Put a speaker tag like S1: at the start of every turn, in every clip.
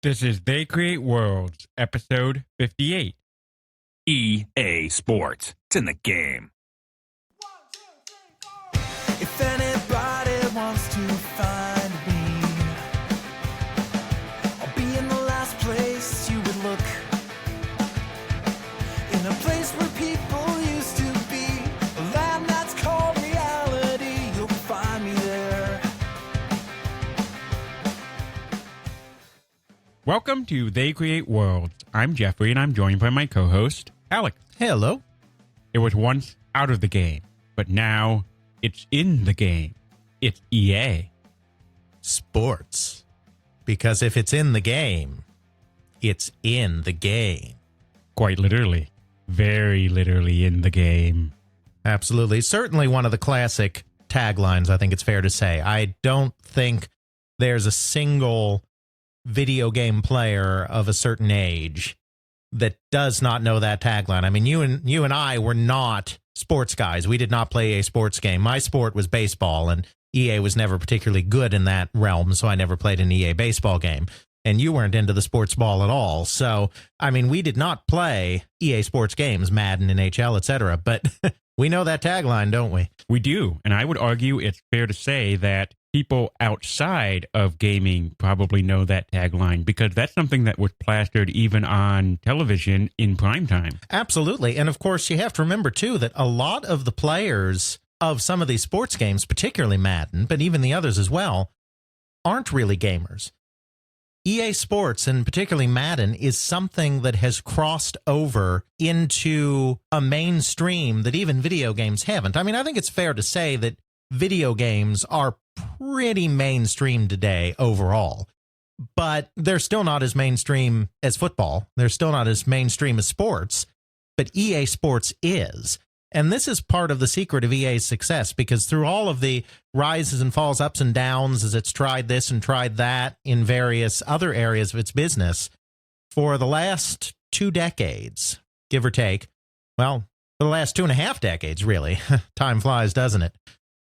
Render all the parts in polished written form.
S1: This is They Create Worlds, episode 58.
S2: EA Sports. It's in the game.
S3: If anybody wants to find me, I'll be in the last place you would look. In a place where people used to be, a land that's called reality. You'll find me there.
S1: Welcome to They Create Worlds. I'm Jeffrey, and I'm joined by my co-host, Alec.
S4: Hello.
S1: It was once out of the game, but now it's in the game. It's EA.
S4: Sports. Because if it's in the game, it's in the game.
S1: Quite literally. Very literally in the game.
S4: Absolutely. Certainly one of the classic taglines, I think it's fair to say. I don't think there's a single video game player of a certain age that does not know that tagline. I mean, you and I were not sports guys. We did not play a sports game. My sport was baseball, and EA was never particularly good in that realm, so I never played an EA baseball game. And you weren't into the sports ball at all. So, I mean, we did not play EA sports games, Madden, NHL, etc. But we know that tagline, don't we?
S1: We do, and I would argue it's fair to say that people outside of gaming probably know that tagline because that's something that was plastered even on television in primetime.
S4: Absolutely. And of course, you have to remember, too, that a lot of the players of some of these sports games, particularly Madden, but even the others as well, aren't really gamers. EA Sports, and particularly Madden, is something that has crossed over into a mainstream that even video games haven't. I mean, I think it's fair to say that video games are pretty mainstream today overall, but they're still not as mainstream as football. They're still not as mainstream as sports, but EA Sports is. And this is part of the secret of EA's success, because through all of the rises and falls, ups and downs, as it's tried this and tried that in various other areas of its business, for the last 2 decades, give or take, well, for the last 2.5 decades, really. Time flies, doesn't it?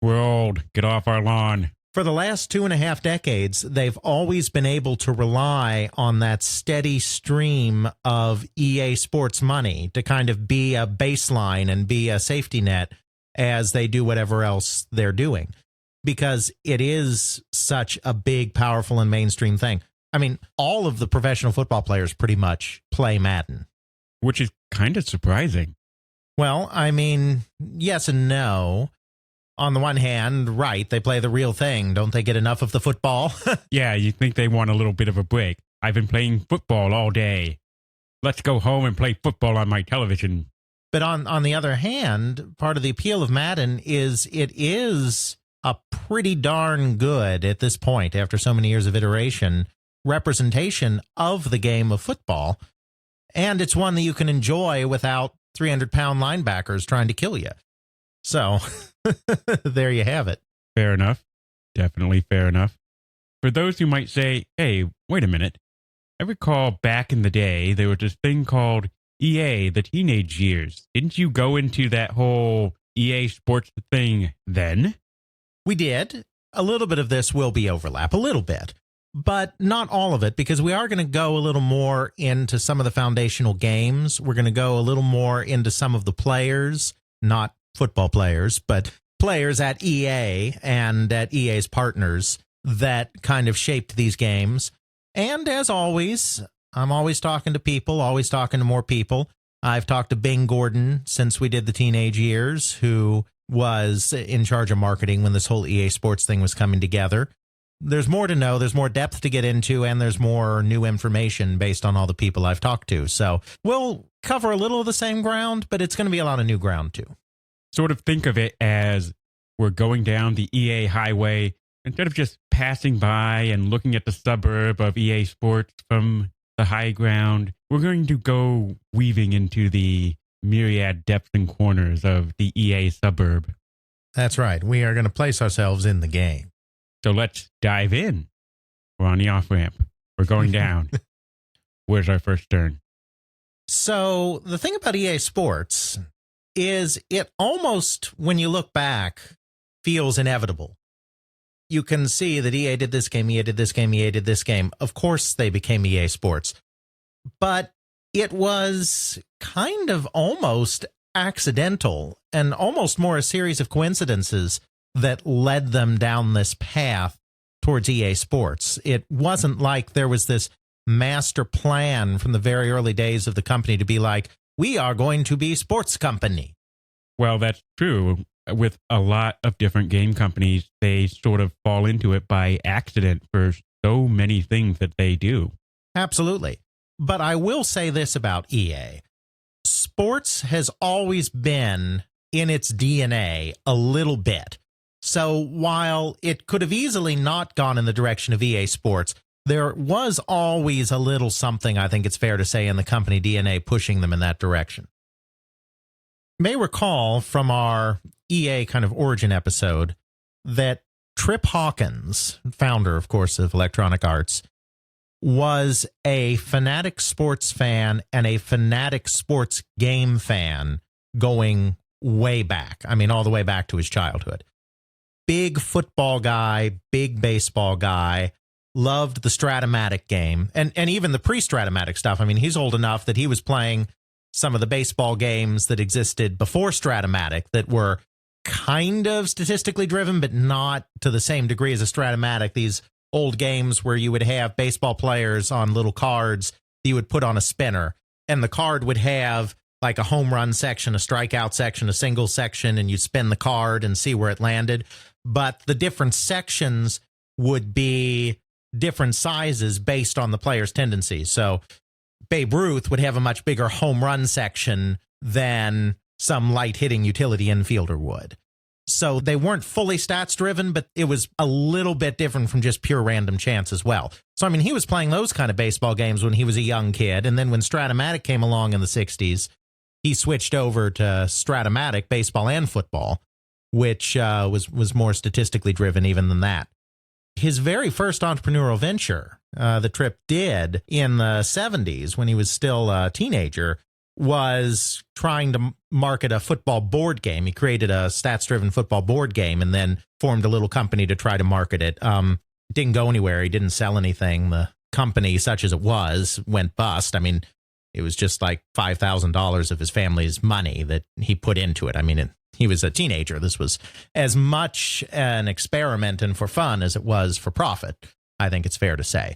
S1: We're old. Get off our lawn.
S4: For the last 2.5 decades, they've always been able to rely on that steady stream of EA Sports money to kind of be a baseline and be a safety net as they do whatever else they're doing, because it is such a big, powerful, and mainstream thing. I mean, all of the professional football players pretty much play Madden.
S1: Which is kind of surprising.
S4: Well, I mean, yes and no. On the one hand, right, they play the real thing. Don't they get enough of the football?
S1: Yeah, you think they want a little bit of a break. I've been playing football all day. Let's go home and play football on my television.
S4: But on the other hand, part of the appeal of Madden is it is a pretty darn good, at this point, after so many years of iteration, representation of the game of football. And it's one that you can enjoy without 300-pound linebackers trying to kill you. So, there you have it.
S1: Fair enough. Definitely fair enough. For those who might say, hey, wait a minute. I recall back in the day, there was this thing called EA, the teenage years. Didn't you go into that whole EA Sports thing then?
S4: We did. A little bit of this will be overlap, a little bit, but not all of it, because we are going to go a little more into some of the foundational games. We're going to go a little more into some of the players, not football players, but players at EA and at EA's partners that kind of shaped these games. And as always, I'm always talking to people, always talking to more people. I've talked to Bing Gordon since we did the teenage years, who was in charge of marketing when this whole EA Sports thing was coming together. There's more to know, there's more depth to get into, and there's more new information based on all the people I've talked to. So we'll cover a little of the same ground, but it's going to be a lot of new ground too.
S1: Sort of think of it as we're going down the EA highway instead of just passing by and looking at the suburb of EA Sports from the high ground. We're going to go weaving into the myriad depths and corners of the EA suburb.
S4: That's right. We are going to place ourselves in the game.
S1: So let's dive in. We're on the off-ramp. We're going down. Where's our first turn?
S4: So the thing about EA Sports is it almost, when you look back, feels inevitable. you can see that EA did this game, EA did this game, EA did this game. Of course, they became EA Sports. But it was kind of almost accidental and almost more a series of coincidences that led them down this path towards EA Sports. It wasn't like there was this master plan from the very early days of the company to be like, we are going to be sports company.
S1: Well, that's true. With a lot of different game companies, they sort of fall into it by accident for so many things that they do.
S4: Absolutely. But I will say this about EA. Sports has always been in its DNA a little bit. So while it could have easily not gone in the direction of EA Sports, there was always a little something, I think it's fair to say, in the company DNA pushing them in that direction. You may recall from our EA kind of origin episode that Trip Hawkins, founder, of course, of Electronic Arts, was a fanatic sports fan and a fanatic sports game fan going way back. I mean, all the way back to his childhood. Big football guy, big baseball guy, loved the Stratomatic game and even the pre-Stratomatic stuff. I mean, he's old enough that he was playing some of the baseball games that existed before Stratomatic that were kind of statistically driven, but not to the same degree as a Stratomatic. These old games where you would have baseball players on little cards that you would put on a spinner, and the card would have like a home run section, a strikeout section, a single section, and you'd spin the card and see where it landed. But the different sections would be different sizes based on the player's tendencies. So Babe Ruth would have a much bigger home run section than some light hitting utility infielder would. So they weren't fully stats driven, but it was a little bit different from just pure random chance as well. So, I mean, he was playing those kind of baseball games when he was a young kid. And then when Stratomatic came along in the 60s, he switched over to Stratomatic, baseball and football, which was more statistically driven even than that. His very first entrepreneurial venture that Tripp did in the 70s when he was still a teenager was trying to market a football board game. He created a stats-driven football board game and then formed a little company to try to market it. Didn't go anywhere. He didn't sell anything. The company, such as it was, went bust. I mean, it was just like $5,000 of his family's money that he put into it. I mean, he was a teenager. This was as much an experiment and for fun as it was for profit, I think it's fair to say.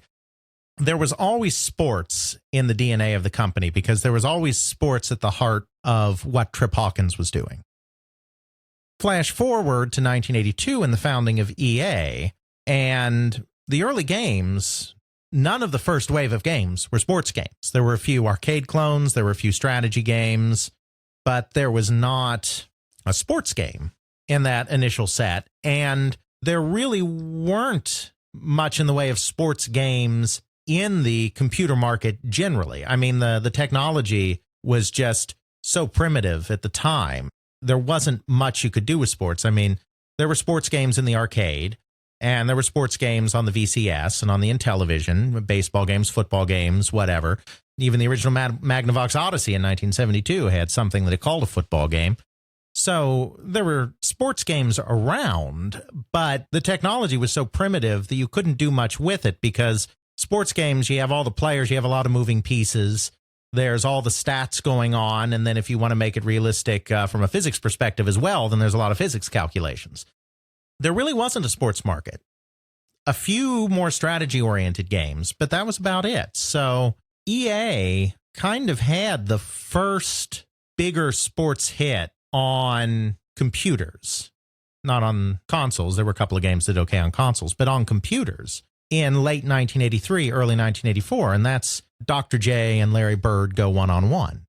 S4: There was always sports in the DNA of the company because there was always sports at the heart of what Trip Hawkins was doing. Flash forward to 1982 and the founding of EA, and the early games, none of the first wave of games were sports games. There were a few arcade clones, there were a few strategy games, but there was not a sports game in that initial set, and there really weren't much in the way of sports games in the computer market generally. I mean, the technology was just so primitive at the time. There wasn't much you could do with sports. I mean, there were sports games in the arcade, and there were sports games on the VCS and on the Intellivision, baseball games, football games, whatever. Even the original Magnavox Odyssey in 1972 had something that it called a football game. So there were sports games around, but the technology was so primitive that you couldn't do much with it because sports games, you have all the players, you have a lot of moving pieces, there's all the stats going on, and then if you want to make it realistic from a physics perspective as well, then there's a lot of physics calculations. There really wasn't a sports market. A few more strategy-oriented games, but that was about it. So EA kind of had the first bigger sports hit on computers, not on consoles. There were a couple of games that did okay on consoles, but on computers in late 1983, early 1984, and that's Dr. J and Larry Bird go one-on-one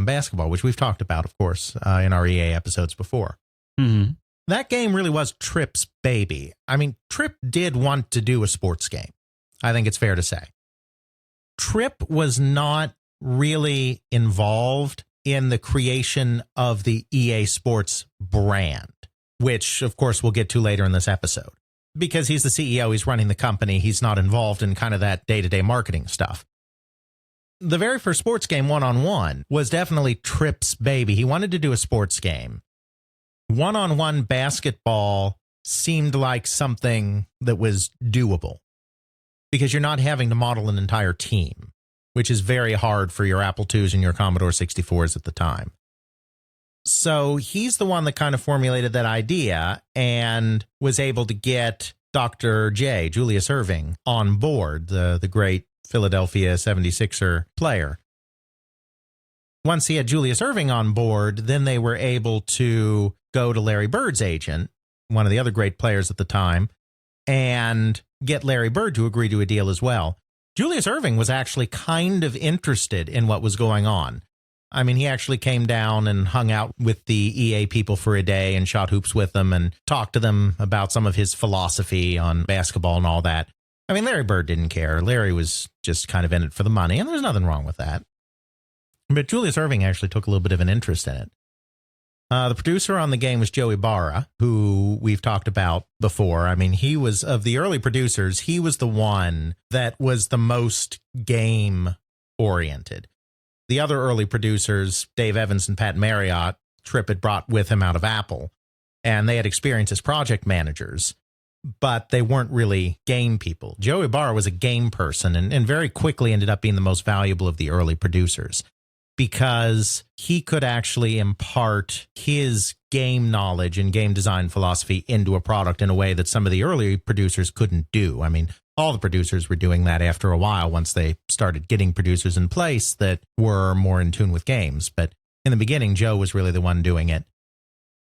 S4: basketball, which we've talked about, of course, in our EA episodes before.
S1: Mm-hmm.
S4: That game really was Tripp's baby. I mean, Tripp did want to do a sports game. I think it's fair to say. Tripp was not really involved in the creation of the EA Sports brand, which, of course, we'll get to later in this episode. Because he's the CEO, he's running the company, he's not involved in kind of that day-to-day marketing stuff. The very first sports game, one-on-one, was definitely Tripp's baby. He wanted to do a sports game. One-on-one basketball seemed like something that was doable because you're not having to model an entire team, which is very hard for your Apple IIs and your Commodore 64s at the time. So he's the one that kind of formulated that idea and was able to get Dr. J, Julius Erving, on board, the great Philadelphia 76er player. Once he had Julius Erving on board, then they were able to go to Larry Bird's agent, one of the other great players at the time, and get Larry Bird to agree to a deal as well. Julius Erving was actually kind of interested in what was going on. I mean, he actually came down and hung out with the EA people for a day and shot hoops with them and talked to them about some of his philosophy on basketball and all that. I mean, Larry Bird didn't care. Larry was just kind of in it for the money, and there's nothing wrong with that. But Julius Erving actually took a little bit of an interest in it. The producer on the game was Joe Ibarra, who we've talked about before. I mean, he was, of the early producers, he was the one that was the most game-oriented. The other early producers, Dave Evans and Pat Marriott, Tripp had brought with him out of Apple, and they had experience as project managers, but they weren't really game people. Joe Ibarra was a game person and very quickly ended up being the most valuable of the early producers because he could actually impart his game knowledge and game design philosophy into a product in a way that some of the early producers couldn't do. I mean, all the producers were doing that after a while once they started getting producers in place that were more in tune with games. But in the beginning, Joe was really the one doing it.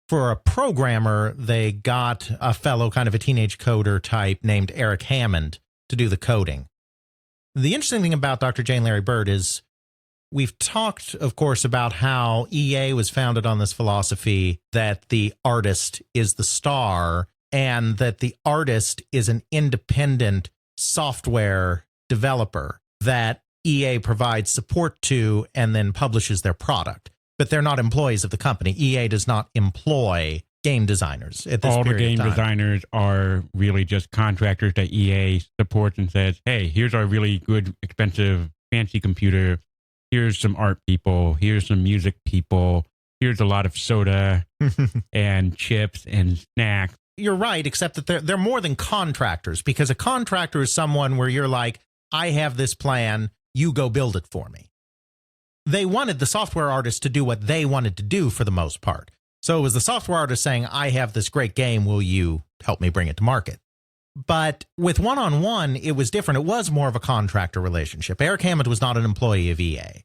S4: For a programmer, they got a fellow, kind of a teenage coder type named Eric Hammond to do the coding. The interesting thing about Dr. J and Larry Bird is we've talked, of course, about how EA was founded on this philosophy that the artist is the star and that the artist is an independent software developer that EA provides support to and then publishes their product. But they're not employees of the company. EA does not employ game designers at this
S1: All the
S4: period of
S1: game
S4: time.
S1: designers are really just contractors that EA supports and says, hey, here's our really good, expensive, fancy computer. Here's some art people. Here's some music people. Here's a lot of soda and chips and snacks.
S4: You're right, except that they're more than contractors, because a contractor is someone where you're like, I have this plan, you go build it for me. They wanted the software artist to do what they wanted to do for the most part. So it was the software artist saying, I have this great game, will you help me bring it to market? But with one-on-one, it was different. It was more of a contractor relationship. Eric Hammond was not an employee of EA.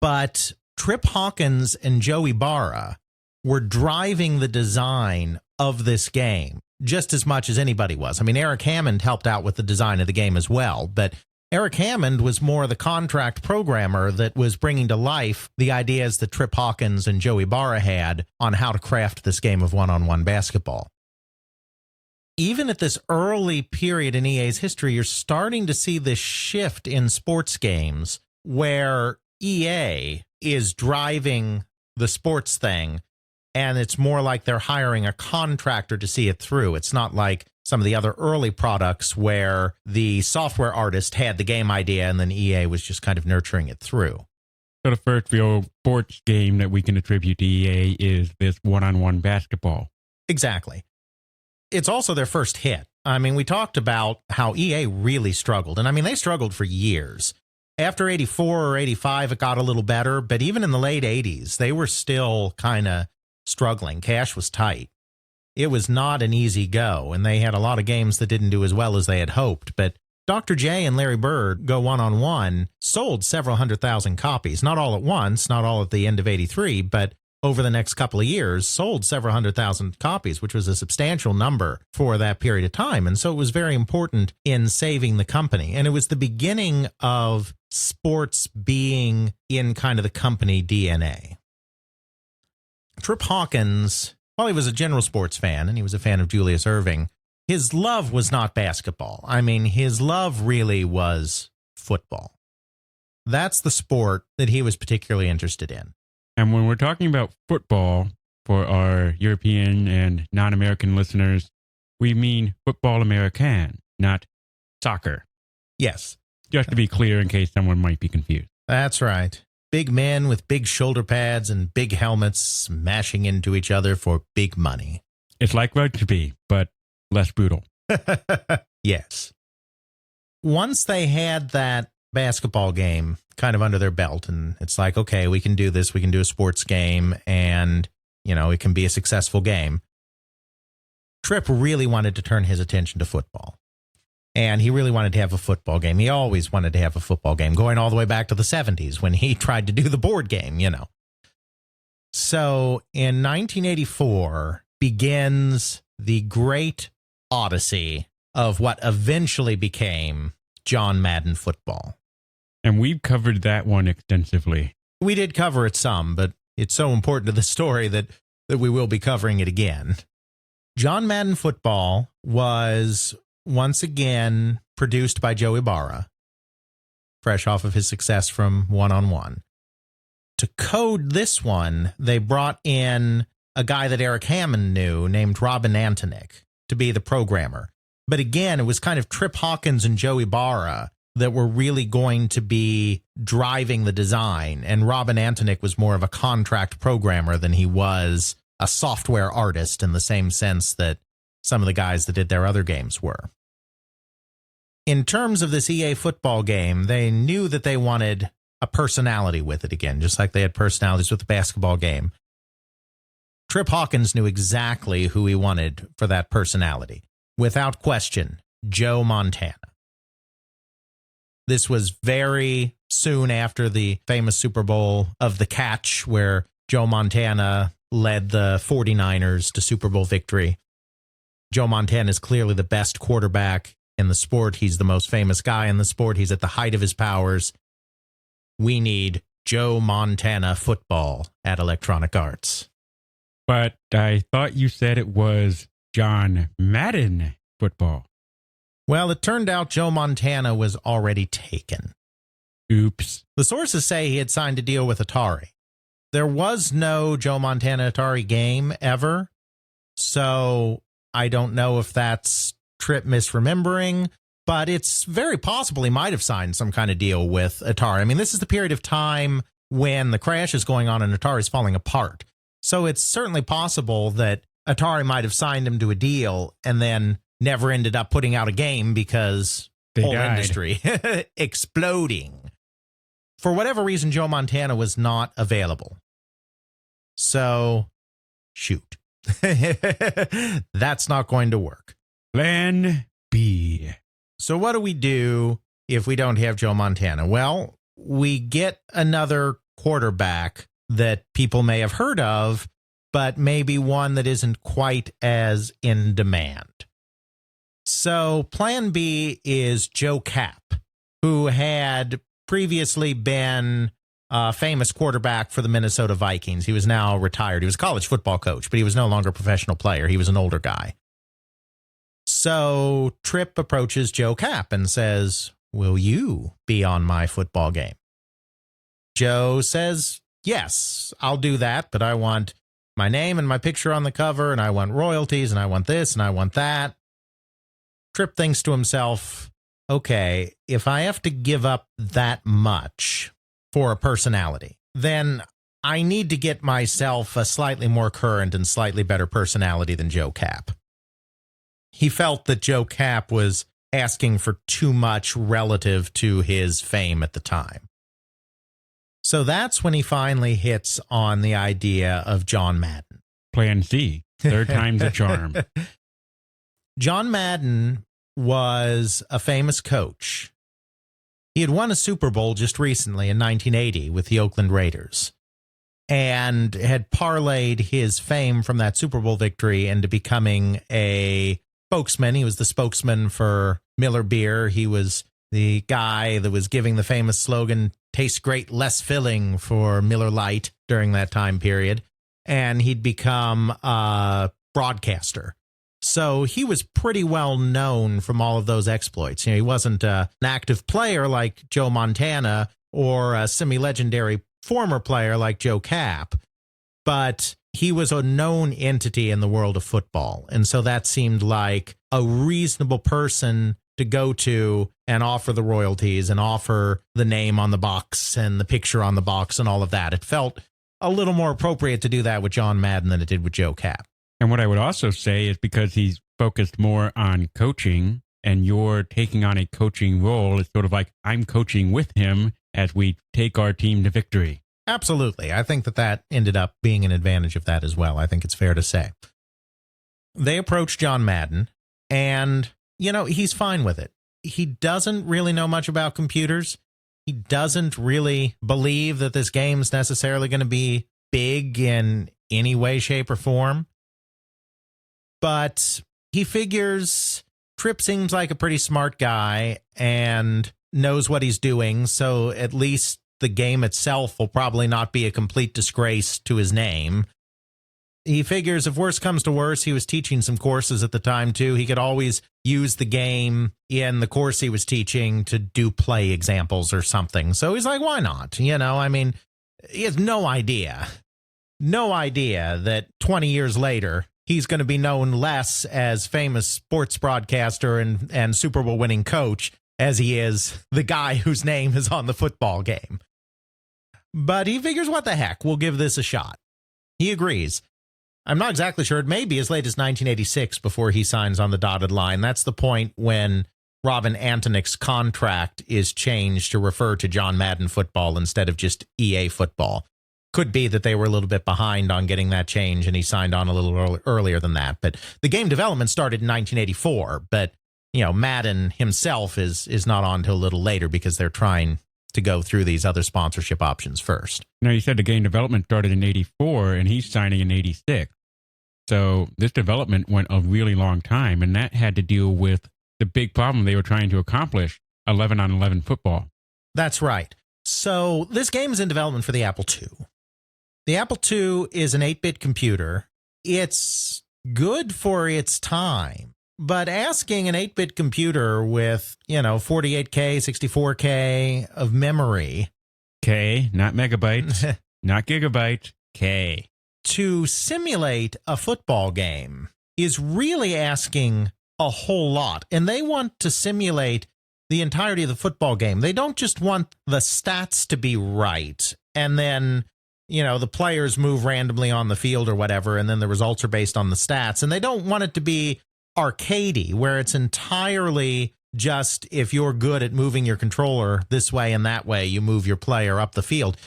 S4: But Trip Hawkins and Joe Ibarra were driving the design of this game just as much as anybody was. I mean, Eric Hammond helped out with the design of the game as well, but Eric Hammond was more the contract programmer that was bringing to life the ideas that Trip Hawkins and Joe Ibarra had on how to craft this game of one-on-one basketball. Even at this early period in EA's history, you're starting to see this shift in sports games where EA is driving the sports thing, and it's more like they're hiring a contractor to see it through. It's not like some of the other early products where the software artist had the game idea and then EA was just kind of nurturing it through.
S1: So the first real sports game that we can attribute to EA is this one-on-one basketball.
S4: Exactly. It's also their first hit. I mean, we talked about how EA really struggled. And I mean, they struggled for years. After 84 or 85, it got a little better. But even in the late 80s, they were still kind of struggling. Cash was tight. It was not an easy go. And they had a lot of games that didn't do as well as they had hoped. But Dr. J and Larry Bird Go One-on-One sold several 100,000 copies. Not all at once, not all at the end of 83, but over the next couple of years, sold several 100,000 copies, which was a substantial number for that period of time. And so it was very important in saving the company. And it was the beginning of sports being in kind of the company DNA. Trip Hawkins, while he was a general sports fan and he was a fan of Julius Erving, his love was not basketball. I mean, his love really was football. That's the sport that he was particularly interested in.
S1: And when we're talking about football, for our European and non-American listeners, we mean football American, not soccer.
S4: Yes.
S1: Just to be clear in case someone might be confused.
S4: That's right. Big men with big shoulder pads and big helmets smashing into each other for big money.
S1: It's like rugby, but less brutal.
S4: Yes. Once they had that basketball game kind of under their belt, and it's like, okay, we can do this. We can do a sports game, and, it can be a successful game. Tripp really wanted to turn his attention to football. And he really wanted to have a football game. He always wanted to have a football game, going all the way back to the 70s when he tried to do the board game, So in 1984 begins the great odyssey of what eventually became John Madden Football.
S1: And we've covered that one extensively.
S4: We did cover it some, but it's so important to the story that we will be covering it again. John Madden Football was once again produced by Joe Ibarra, fresh off of his success from One-on-One. To code this one, they brought in a guy that Eric Hammond knew named Robin Antonick to be the programmer. But again, it was kind of Trip Hawkins and Joe Ibarra that were really going to be driving the design. And Robin Antonick was more of a contract programmer than he was a software artist in the same sense that some of the guys that did their other games were. In terms of this EA football game, they knew that they wanted a personality with it again, just like they had personalities with the basketball game. Trip Hawkins knew exactly who he wanted for that personality. Without question, Joe Montana. This was very soon after the famous Super Bowl of the Catch, where Joe Montana led the 49ers to Super Bowl victory. Joe Montana is clearly the best quarterback in the sport. He's the most famous guy in the sport. He's at the height of his powers. We need Joe Montana football at Electronic Arts.
S1: But I thought you said it was John Madden Football.
S4: Well, it turned out Joe Montana was already taken.
S1: Oops.
S4: The sources say he had signed a deal with Atari. There was no Joe Montana Atari game ever, so I don't know if that's Tripp misremembering, but it's very possible he might have signed some kind of deal with Atari. I mean, this is the period of time when the crash is going on and Atari is falling apart. So it's certainly possible that Atari might have signed him to a deal and then never ended up putting out a game because the whole industry exploding. For whatever reason, Joe Montana was not available. So, shoot. That's not going to work.
S1: Plan B.
S4: So what do we do if we don't have Joe Montana? Well, we get another quarterback that people may have heard of, but maybe one that isn't quite as in demand. So plan B is Joe Kapp, who had previously been a famous quarterback for the Minnesota Vikings. He was now retired. He was a college football coach, but he was no longer a professional player. He was an older guy. So Tripp approaches Joe Kapp and says, "Will you be on my football game?" Joe says, "Yes, I'll do that, but I want my name and my picture on the cover, and I want royalties, and I want this, and I want that." Tripp thinks to himself, okay, if I have to give up that much for a personality, then I need to get myself a slightly more current and slightly better personality than Joe Kapp. He felt that Joe Kapp was asking for too much relative to his fame at the time. So that's when he finally hits on the idea of John Madden.
S1: Plan C. Third time's a charm.
S4: John Madden was a famous coach. He had won a Super Bowl just recently in 1980 with the Oakland Raiders and had parlayed his fame from that Super Bowl victory into becoming a spokesman. He was the spokesman for Miller Beer. He was the guy that was giving the famous slogan, "Tastes great, less filling," for Miller Lite during that time period. And he'd become a broadcaster. So he was pretty well known from all of those exploits. You know, he wasn't an active player like Joe Montana or a semi-legendary former player like Joe Kapp, but he was a known entity in the world of football. And so that seemed like a reasonable person to go to and offer the royalties and offer the name on the box and the picture on the box and all of that. It felt a little more appropriate to do that with John Madden than it did with Joe Kapp.
S1: And what I would also say is because he's focused more on coaching and you're taking on a coaching role, it's sort of like I'm coaching with him as we take our team to victory.
S4: Absolutely. I think that ended up being an advantage of that as well. I think it's fair to say. They approach John Madden, and, he's fine with it. He doesn't really know much about computers. He doesn't really believe that this game's necessarily going to be big in any way, shape, or form. But he figures Tripp seems like a pretty smart guy and knows what he's doing, so at least the game itself will probably not be a complete disgrace to his name. He figures if worse comes to worse, he was teaching some courses at the time too. He could always use the game in the course he was teaching to do play examples or something. So he's like, why not? He has no idea that 20 years later, he's going to be known less as famous sports broadcaster and Super Bowl winning coach as he is the guy whose name is on the football game. But he figures, what the heck, we'll give this a shot. He agrees. I'm not exactly sure. It may be as late as 1986 before he signs on the dotted line. That's the point when Robin Antonick's contract is changed to refer to John Madden Football instead of just EA Football. Could be that they were a little bit behind on getting that change and he signed on a little earlier than that. But the game development started in 1984. But, Madden himself is not on until a little later because they're trying to go through these other sponsorship options first.
S1: Now, you said the game development started in 84 and he's signing in 86. So this development went a really long time, and that had to deal with the big problem they were trying to accomplish, 11-on-11 football.
S4: That's right. So this game is in development for the Apple II. The Apple II is an 8-bit computer. It's good for its time, but asking an 8-bit computer with, 48K, 64K of memory.
S1: K, not megabytes, not gigabytes, K.
S4: To simulate a football game is really asking a whole lot. And they want to simulate the entirety of the football game. They don't just want the stats to be right and then, the players move randomly on the field or whatever, and then the results are based on the stats. And they don't want it to be arcadey, where it's entirely just if you're good at moving your controller this way and that way, you move your player up the field.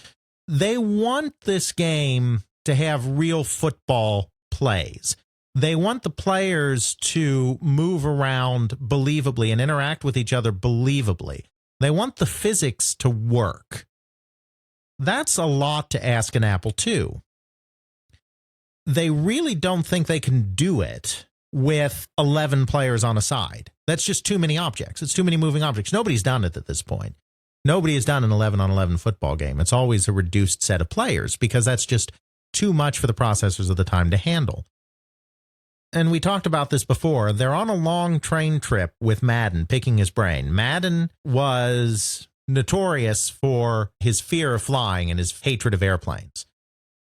S4: They want this game to have real football plays. They want the players to move around believably and interact with each other believably. They want the physics to work. That's a lot to ask an Apple II. They really don't think they can do it with 11 players on a side. That's just too many objects. It's too many moving objects. Nobody's done it at this point. Nobody has done an 11-on-11 football game. It's always a reduced set of players because that's just too much for the processors of the time to handle. And we talked about this before. They're on a long train trip with Madden, picking his brain. Madden was notorious for his fear of flying and his hatred of airplanes.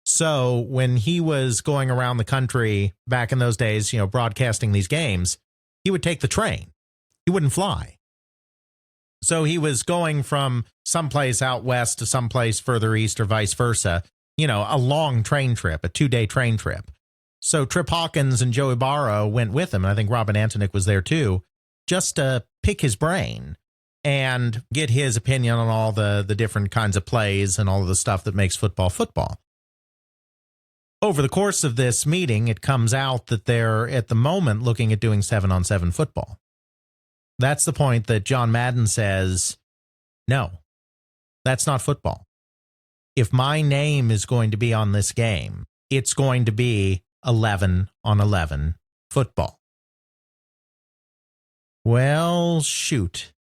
S4: So when he was going around the country back in those days, broadcasting these games, he would take the train. He wouldn't fly. So he was going from someplace out west to someplace further east or vice versa, a long train trip, a 2-day train trip. So Trip Hawkins and Joe Ibarra went with him, and I think Robin Antonick was there too, just to pick his brain and get his opinion on all the different kinds of plays and all of the stuff that makes football football. Over the course of this meeting, it comes out that they're, at the moment, looking at doing 7-on-7 football. That's the point that John Madden says, no, that's not football. If my name is going to be on this game, it's going to be 11-on-11 football. Well, shoot.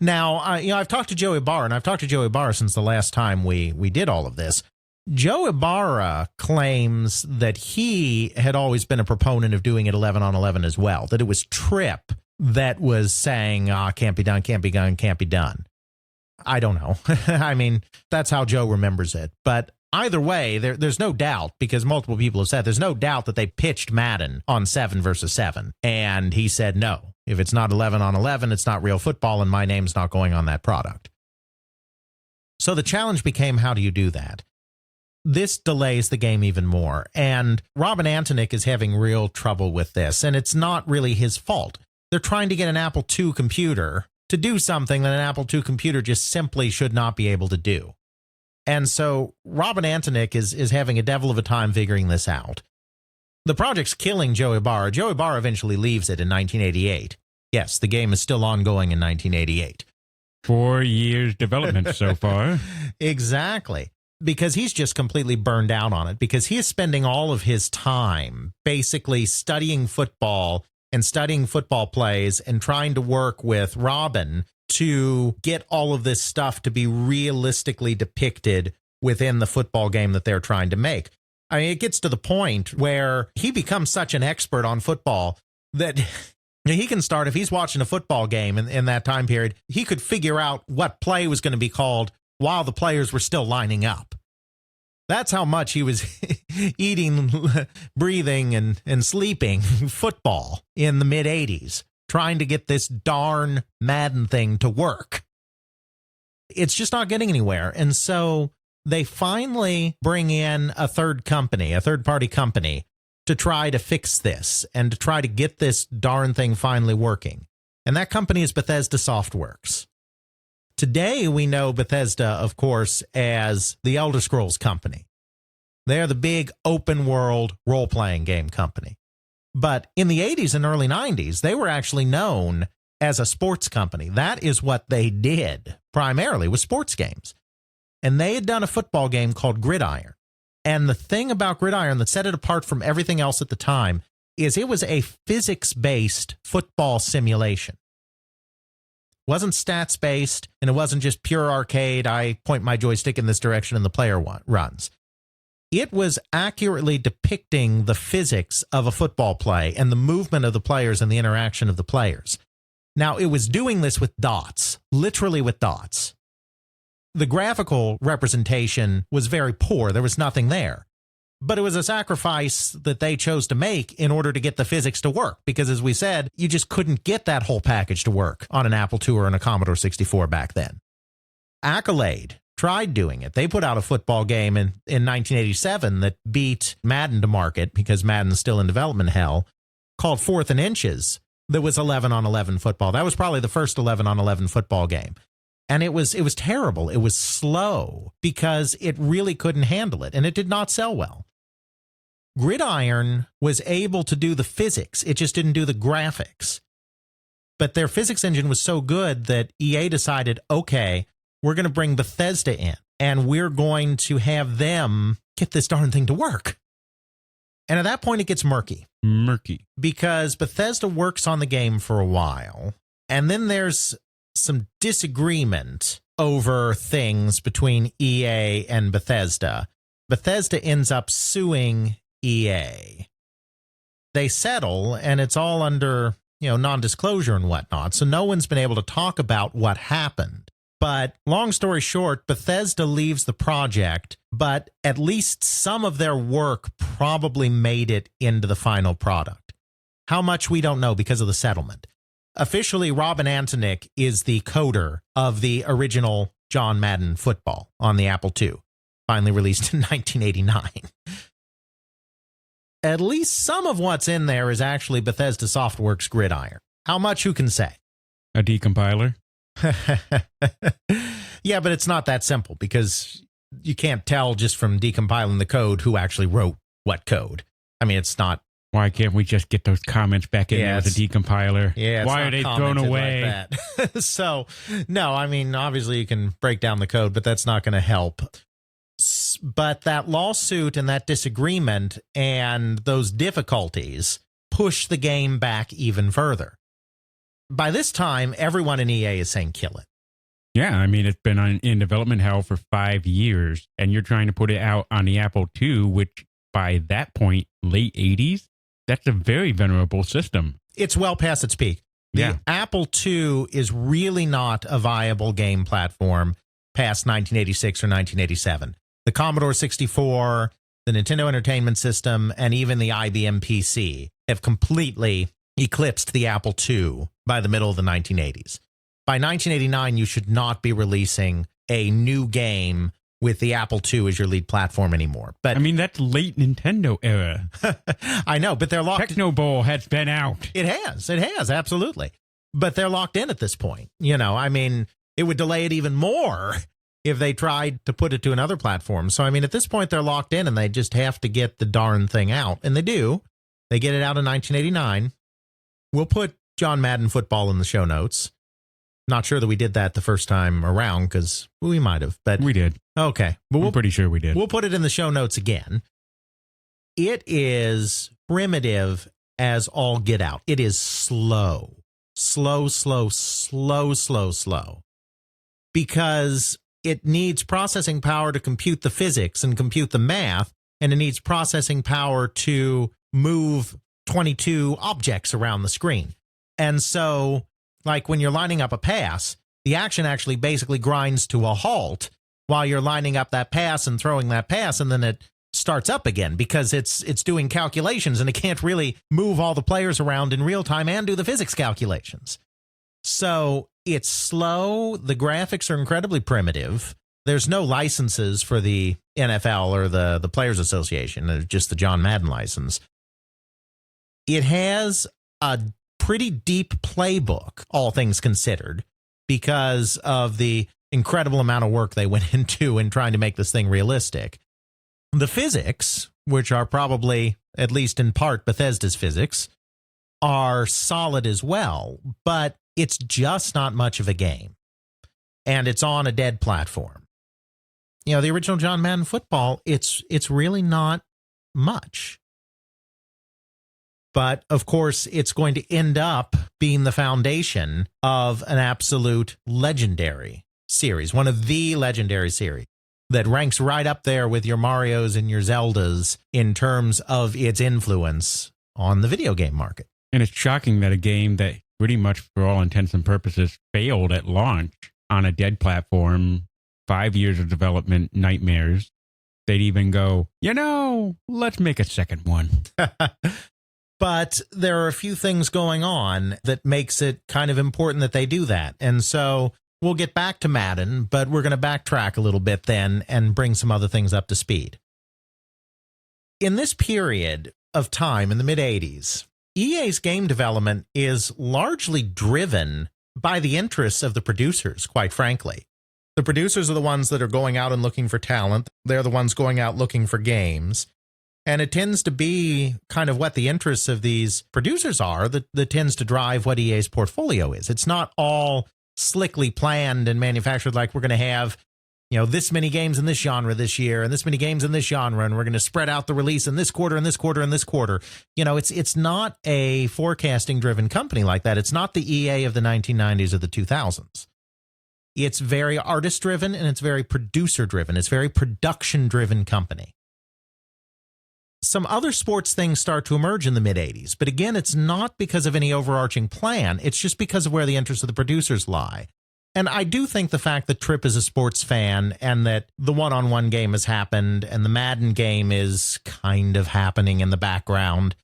S4: Now, I've talked to Joe Ibarra, and I've talked to Joe Ibarra since the last time we did all of this. Joe Ibarra claims that he had always been a proponent of doing it 11-on-11 as well, that it was Tripp that was saying, can't be done, can't be done, can't be done. I don't know. I mean, that's how Joe remembers it. But either way, there's no doubt, because multiple people have said, there's no doubt that they pitched Madden on 7 versus 7. And he said, no, if it's not 11-on-11, it's not real football, and my name's not going on that product. So the challenge became, how do you do that? this delays the game even more. And Robin Antonick is having real trouble with this, and it's not really his fault. They're trying to get an Apple II computer to do something that an Apple II computer just simply should not be able to do. And so Robin Antonick is having a devil of a time figuring this out. The project's killing Joe Ibarra. Joe Ibarra eventually leaves it in 1988. Yes, the game is still ongoing in 1988.
S1: 4 years development so far.
S4: Exactly. Because he's just completely burned out on it, because he is spending all of his time basically studying football and studying football plays and trying to work with Robin to get all of this stuff to be realistically depicted within the football game that they're trying to make. I mean, it gets to the point where he becomes such an expert on football that he can start, if he's watching a football game in that time period, he could figure out what play was going to be called while the players were still lining up. That's how much he was eating, breathing, and sleeping football in the mid-'80s, trying to get this darn Madden thing to work. It's just not getting anywhere. And so they finally bring in a third-party company, to try to fix this and to try to get this darn thing finally working. And that company is Bethesda Softworks. Today, we know Bethesda, of course, as the Elder Scrolls company. They're the big open-world role-playing game company. But in the 80s and early 90s, they were actually known as a sports company. That is what they did, primarily, with sports games. And they had done a football game called Gridiron. And the thing about Gridiron that set it apart from everything else at the time is it was a physics-based football simulation. It wasn't stats-based, and it wasn't just pure arcade, I point my joystick in this direction and the player runs. It was accurately depicting the physics of a football play and the movement of the players and the interaction of the players. Now, it was doing this with dots, literally with dots. The graphical representation was very poor. There was nothing there. But it was a sacrifice that they chose to make in order to get the physics to work. Because as we said, you just couldn't get that whole package to work on an Apple II or on a Commodore 64 back then. Accolade tried doing it. They put out a football game in 1987 that beat Madden to market, because Madden's still in development hell, called 4th and Inches, that was 11-on-11 football. That was probably the first 11-on-11 football game. And it was terrible. It was slow because it really couldn't handle it, and it did not sell well. Gridiron was able to do the physics. It just didn't do the graphics. But their physics engine was so good that EA decided, okay, we're going to bring Bethesda in, and we're going to have them get this darn thing to work. And at that point, it gets murky. Because Bethesda works on the game for a while, and then there's some disagreement over things between EA and Bethesda. Bethesda ends up suing EA. They settle, and it's all under, non-disclosure and whatnot, so no one's been able to talk about what happened. But long story short, Bethesda leaves the project, but at least some of their work probably made it into the final product. How much, we don't know because of the settlement. Officially, Robin Antonick is the coder of the original John Madden Football on the Apple II, finally released in 1989. At least some of what's in there is actually Bethesda Softworks Gridiron. How much, who can say?
S1: A decompiler?
S4: Yeah, but it's not that simple, because you can't tell just from decompiling the code who actually wrote what code. I mean, it's not.
S1: Why can't we just get those comments back in there with the decompiler?
S4: Yeah,
S1: why are they thrown away?
S4: Like that. So, no, I mean, obviously you can break down the code, but that's not going to help. But that lawsuit and that disagreement and those difficulties push the game back even further. By this time, everyone in EA is saying kill it.
S1: Yeah, I mean, it's been in development hell for 5 years, and you're trying to put it out on the Apple II, which by that point, late 80s, that's a very venerable system.
S4: It's well past its peak. The Apple II is really not a viable game platform past 1986 or 1987. The Commodore 64, the Nintendo Entertainment System, and even the IBM PC have completely eclipsed the Apple II by the middle of the 1980s. By 1989, you should not be releasing a new game with the Apple II as your lead platform anymore. But
S1: I mean, that's late Nintendo era.
S4: I know, but they're locked.
S1: Techno Bowl has been out.
S4: It has, absolutely. But they're locked in at this point. I mean, it would delay it even more if they tried to put it to another platform. So, I mean, at this point, they're locked in and they just have to get the darn thing out. And they do. They get it out in 1989. We'll put John Madden Football in the show notes. Not sure that we did that the first time around because we might have, but
S1: We did.
S4: okay. But
S1: I'm pretty sure we did.
S4: We'll put it in the show notes again. It is primitive as all get out. It is slow, because it needs processing power to compute the physics and compute the math, and it needs processing power to move 22 objects around the screen. And so, like when you're lining up a pass, the action actually basically grinds to a halt while you're lining up that pass and throwing that pass, and then it starts up again because it's doing calculations and it can't really move all the players around in real time and do the physics calculations. So it's slow. The graphics are incredibly primitive. There's no licenses for the NFL or the Players Association. There's just the John Madden license. It has a pretty deep playbook, all things considered, because of the incredible amount of work they went into in trying to make this thing realistic. The physics, which are probably, at least in part, Bethesda's physics, are solid as well, but it's just not much of a game. And it's on a dead platform. The original John Madden Football, it's really not much. But, of course, it's going to end up being the foundation of an absolute legendary series, one of the legendary series that ranks right up there with your Marios and your Zeldas in terms of its influence on the video game market.
S1: And it's shocking that a game that pretty much, for all intents and purposes, failed at launch on a dead platform, 5 years of development nightmares, they'd even go, let's make a second one.
S4: But there are a few things going on that makes it kind of important that they do that. And so we'll get back to Madden, but we're going to backtrack a little bit then and bring some other things up to speed. In this period of time in the mid-'80s, EA's game development is largely driven by the interests of the producers, quite frankly. The producers are the ones that are going out and looking for talent. They're the ones going out looking for games. And it tends to be kind of what the interests of these producers are that tends to drive what EA's portfolio is. It's not all slickly planned and manufactured like we're going to have, this many games in this genre this year and this many games in this genre, and we're going to spread out the release in this quarter and this quarter and this quarter. It's not a forecasting-driven company like that. It's not the EA of the 1990s or the 2000s. It's very artist-driven and it's very producer-driven. It's very production-driven company. Some other sports things start to emerge in the mid-'80s, but again, it's not because of any overarching plan. It's just because of where the interests of the producers lie. And I do think the fact that Tripp is a sports fan and that the one-on-one game has happened and the Madden game is kind of happening in the background,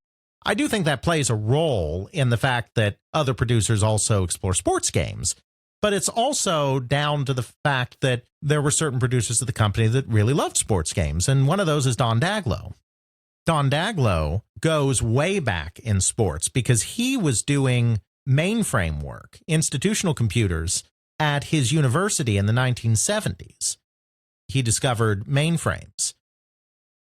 S4: I do think that plays a role in the fact that other producers also explore sports games. But it's also down to the fact that there were certain producers of the company that really loved sports games, and one of those is Don Daglow. Don Daglow goes way back in sports because he was doing mainframe work, institutional computers, at his university in the 1970s. He discovered mainframes.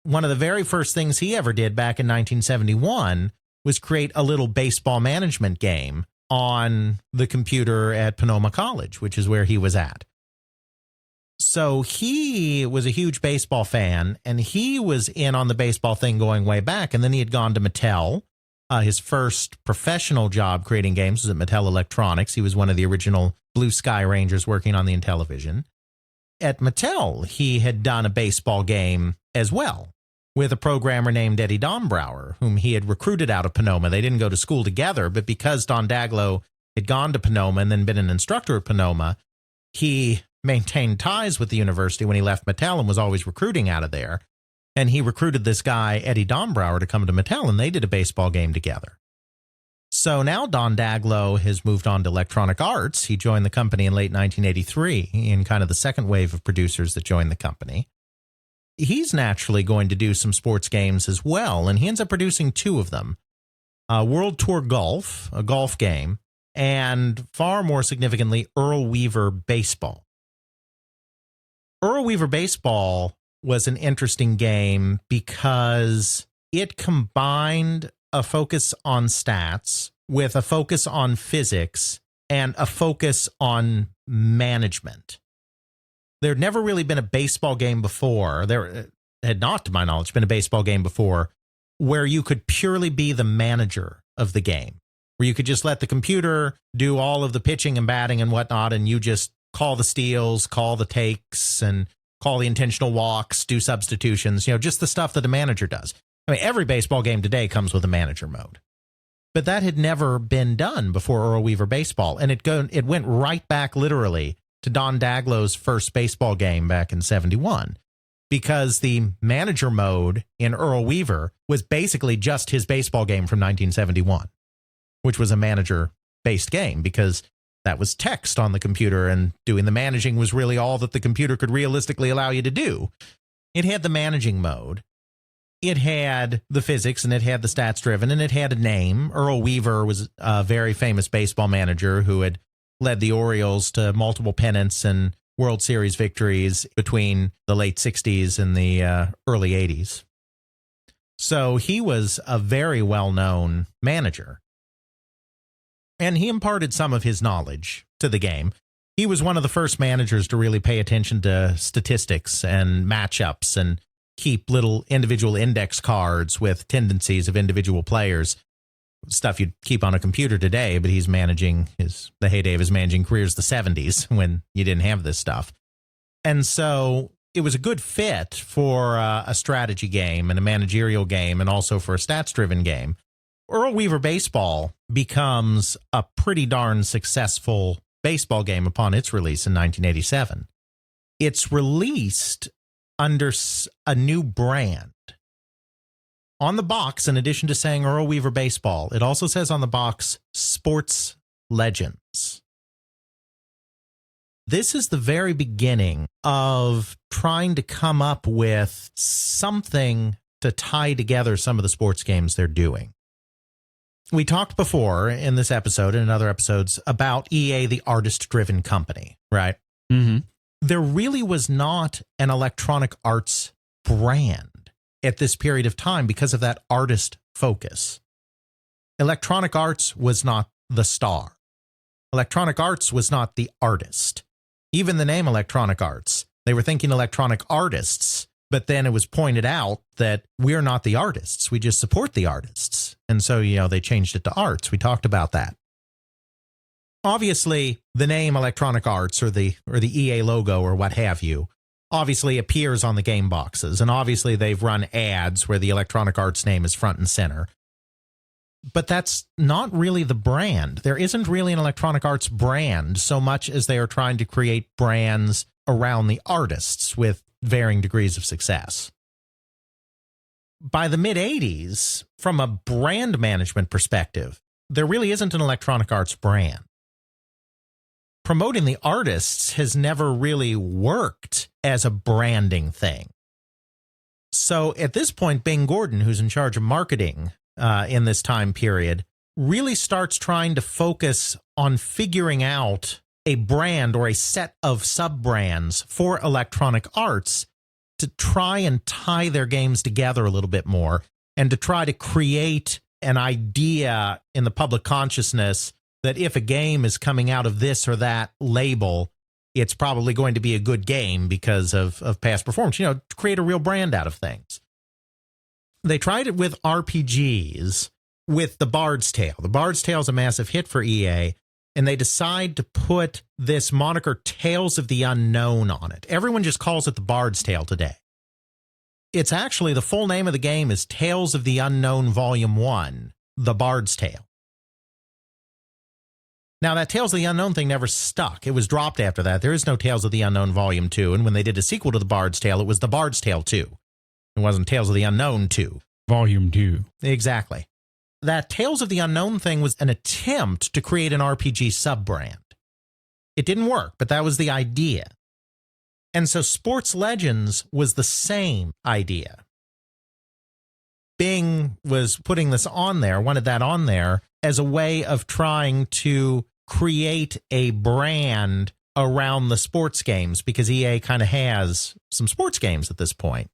S4: One of the very first things he ever did back in 1971 was create a little baseball management game on the computer at Sonoma College, which is where he was at. So he was a huge baseball fan, and he was in on the baseball thing going way back. And then he had gone to Mattel. His first professional job creating games was at Mattel Electronics. He was one of the original Blue Sky Rangers working on the Intellivision. At Mattel, he had done a baseball game as well with a programmer named Eddie Dombrower, whom he had recruited out of Sonoma. They didn't go to school together, but because Don Daglow had gone to Sonoma and then been an instructor at Sonoma, he maintained ties with the university when he left Mattel and was always recruiting out of there. And he recruited this guy, Eddie Dombrower, to come to Mattel, and they did a baseball game together. So now Don Daglow has moved on to Electronic Arts. He joined the company in late 1983 in kind of the second wave of producers that joined the company. He's naturally going to do some sports games as well, and he ends up producing two of them. World Tour Golf, a golf game, and far more significantly, Earl Weaver Baseball. Earl Weaver Baseball was an interesting game because it combined a focus on stats with a focus on physics and a focus on management. There had never really been a baseball game before. There had not, to my knowledge, been a baseball game before where you could purely be the manager of the game, where you could just let the computer do all of the pitching and batting and whatnot, and you just call the steals, call the takes, and call the intentional walks, do substitutions, just the stuff that a manager does. I mean, every baseball game today comes with a manager mode. But that had never been done before Earl Weaver Baseball, and it went right back literally to Don Daglow's first baseball game back in 71, because the manager mode in Earl Weaver was basically just his baseball game from 1971, which was a manager-based game because that was text on the computer, and doing the managing was really all that the computer could realistically allow you to do. It had the managing mode. It had the physics, and it had the stats driven, and it had a name. Earl Weaver was a very famous baseball manager who had led the Orioles to multiple pennants and World Series victories between the late 60s and the early 80s. So he was a very well-known manager. And he imparted some of his knowledge to the game. He was one of the first managers to really pay attention to statistics and matchups and keep little individual index cards with tendencies of individual players. Stuff you'd keep on a computer today, but he's managing the heyday of his managing career is the 70s when you didn't have this stuff. And so it was a good fit for a strategy game and a managerial game, and also for a stats-driven game. Earl Weaver Baseball becomes a pretty darn successful baseball game upon its release in 1987. It's released under a new brand. On the box, in addition to saying Earl Weaver Baseball, it also says on the box, Sports Legends. This is the very beginning of trying to come up with something to tie together some of the sports games they're doing. We talked before in this episode and in other episodes about EA, the artist-driven company, right?
S1: Mm-hmm.
S4: There really was not an Electronic Arts brand at this period of time because of that artist focus. Electronic Arts was not the star. Electronic Arts was not the artist. Even the name Electronic Arts, they were thinking electronic artists, but then it was pointed out that we're not the artists. We just support the artists. And so, they changed it to arts. We talked about that. Obviously, the name Electronic Arts or the EA logo or what have you obviously appears on the game boxes, and obviously they've run ads where the Electronic Arts name is front and center. But that's not really the brand. There isn't really an Electronic Arts brand so much as they are trying to create brands around the artists with varying degrees of success. By the mid-'80s, from a brand management perspective, there really isn't an Electronic Arts brand. Promoting the artists has never really worked as a branding thing. So at this point, Bing Gordon, who's in charge of marketing in this time period, really starts trying to focus on figuring out a brand or a set of sub-brands for Electronic Arts to try and tie their games together a little bit more and to try to create an idea in the public consciousness that if a game is coming out of this or that label, it's probably going to be a good game because of past performance, to create a real brand out of things. They tried it with RPGs with The Bard's Tale. The Bard's Tale is a massive hit for EA, and they decide to put this moniker Tales of the Unknown on it. Everyone just calls it The Bard's Tale today. It's actually, the full name of the game is Tales of the Unknown Volume 1, The Bard's Tale. Now, that Tales of the Unknown thing never stuck. It was dropped after that. There is no Tales of the Unknown Volume 2, and when they did a sequel to The Bard's Tale, it was The Bard's Tale 2. It wasn't Tales of the Unknown 2.
S1: Volume 2.
S4: Exactly. that Tales of the Unknown thing was an attempt to create an RPG sub-brand. It didn't work, but that was the idea. And so Sports Legends was the same idea. Bing was putting this on there, wanted that on there as a way of trying to create a brand around the sports games, because EA kind of has some sports games at this point.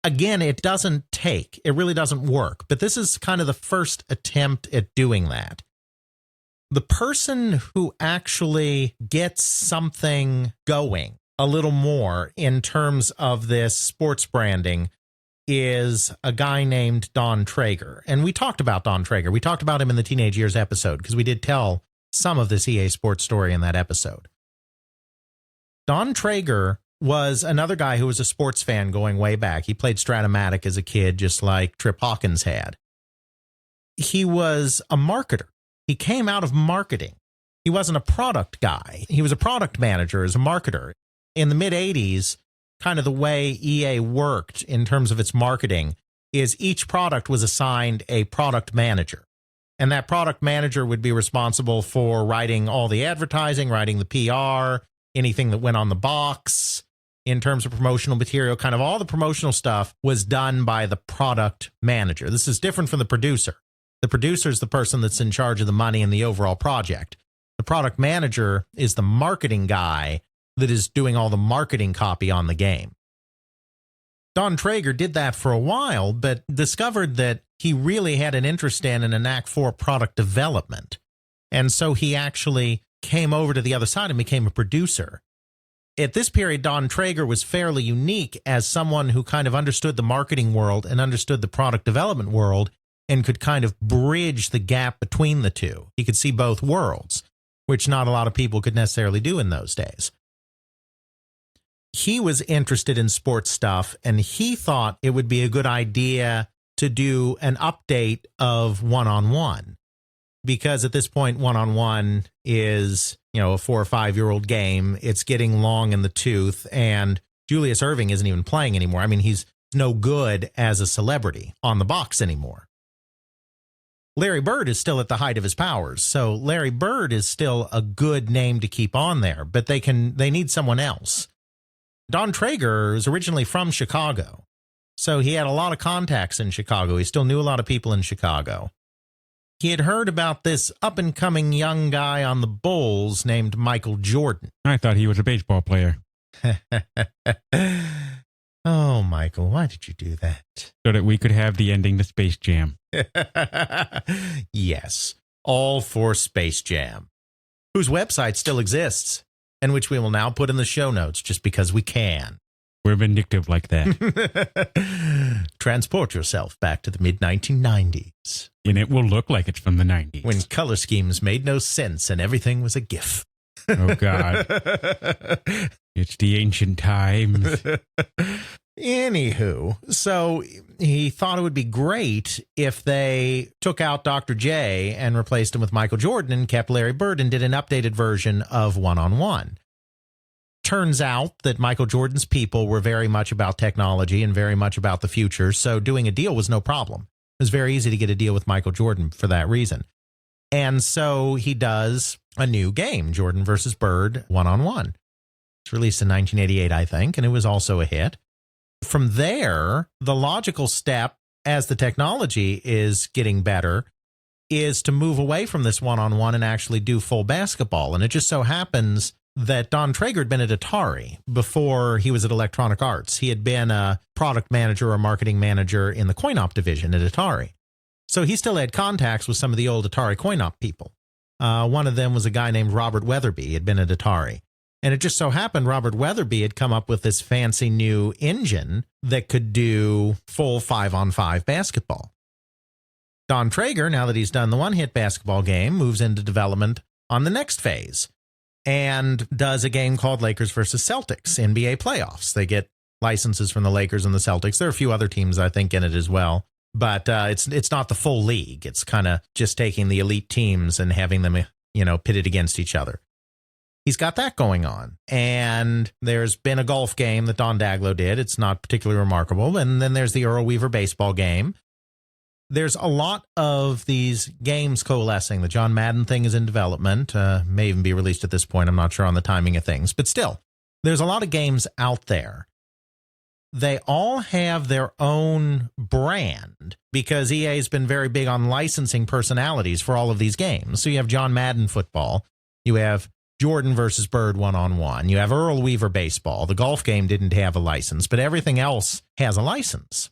S4: Again, it doesn't take. It really doesn't work. But this is kind of the first attempt at doing that. The person who actually gets something going a little more in terms of this sports branding is a guy named Don Traeger. And we talked about Don Traeger. We talked about him in the Teenage Years episode because we did tell some of this EA Sports story in that episode. Don Traeger was another guy who was a sports fan going way back. He played Stratomatic as a kid, just like Trip Hawkins had. He was a marketer. He came out of marketing. He wasn't a product guy. He was a product manager as a marketer. In the mid-'80s, kind of the way EA worked in terms of its marketing is each product was assigned a product manager. And that product manager would be responsible for writing all the advertising, writing the PR, anything that went on the box. In terms of promotional material, kind of all the promotional stuff was done by the product manager. This is different from the producer. The producer is the person that's in charge of the money and the overall project. The product manager is the marketing guy that is doing all the marketing copy on the game. Don Traeger did that for a while, but discovered that he really had an interest in and a knack for product development. And so he actually came over to the other side and became a producer. At this period, Don Traeger was fairly unique as someone who kind of understood the marketing world and understood the product development world and could kind of bridge the gap between the two. He could see both worlds, which not a lot of people could necessarily do in those days. He was interested in sports stuff, and he thought it would be a good idea to do an update of one-on-one. Because at this point, one-on-one is, a 4 or 5 year old game. It's getting long in the tooth, and Julius Erving isn't even playing anymore. I mean, he's no good as a celebrity on the box anymore. Larry Bird is still at the height of his powers, so Larry Bird is still a good name to keep on there, but they need someone else. Don Traeger is originally from Chicago, so he had a lot of contacts in Chicago. He still knew a lot of people in Chicago. He had heard about this up-and-coming young guy on the Bulls named Michael Jordan.
S1: I thought he was a baseball player.
S4: Oh, Michael, why did you do that?
S1: So that we could have the ending to Space Jam.
S4: Yes, all for Space Jam, whose website still exists, and which we will now put in the show notes just because we can.
S1: We're vindictive like that.
S4: Transport yourself back to the mid-1990s.
S1: And it will look like it's from the 90s.
S4: When color schemes made no sense and everything was a GIF.
S1: Oh, God. It's the ancient times.
S4: Anywho, so he thought it would be great if they took out Dr. J and replaced him with Michael Jordan and kept Larry Bird and did an updated version of one-on-one. Turns out that Michael Jordan's people were very much about technology and very much about the future, so doing a deal was no problem. It was very easy to get a deal with Michael Jordan for that reason. And so he does a new game, Jordan versus Bird, one-on-one. It's released in 1988, I think, and it was also a hit. From there, the logical step, as the technology is getting better, is to move away from this one-on-one and actually do full basketball. And it just so happens that Don Traeger had been at Atari before he was at Electronic Arts. He had been a product manager or marketing manager in the coin-op division at Atari. So he still had contacts with some of the old Atari coin-op people. One of them was a guy named Robert Weatherby. He had been at Atari. And it just so happened Robert Weatherby had come up with this fancy new engine that could do full 5-on-5 basketball. Don Traeger, now that he's done the one-hit basketball game, moves into development on the next phase and does a game called Lakers versus Celtics, NBA playoffs. They get licenses from the Lakers and the Celtics. There are a few other teams, I think, in it as well. But it's not the full league. It's kind of just taking the elite teams and having them, pitted against each other. He's got that going on. And there's been a golf game that Don Daglow did. It's not particularly remarkable. And then there's the Earl Weaver baseball game. there's a lot of these games coalescing. The John Madden thing is in development, may even be released at this point. I'm not sure on the timing of things, but still, there's a lot of games out there. They all have their own brand because EA has been very big on licensing personalities for all of these games. So you have John Madden Football, you have Jordan versus Bird 1-on-1, you have Earl Weaver Baseball. The golf game didn't have a license, but everything else has a license.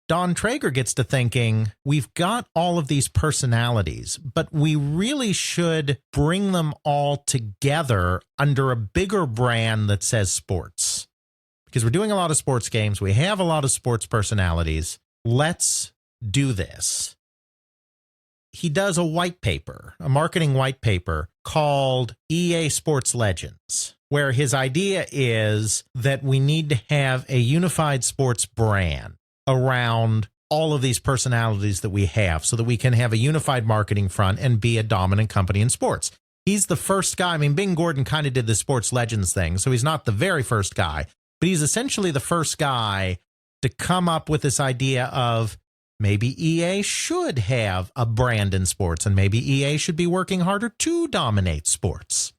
S4: Don Traeger gets to thinking, we've got all of these personalities, but we really should bring them all together under a bigger brand that says sports. Because we're doing a lot of sports games, we have a lot of sports personalities. Let's do this. He does a white paper, a marketing white paper called EA Sports Legends, where his idea is that we need to have a unified sports brand around all of these personalities that we have so that we can have a unified marketing front and be a dominant company in sports. He's the first guy. I mean, Bing Gordon kind of did the Sports Legends thing, so he's not the very first guy, but he's essentially the first guy to come up with this idea of maybe EA should have a brand in sports and maybe EA should be working harder to dominate sports.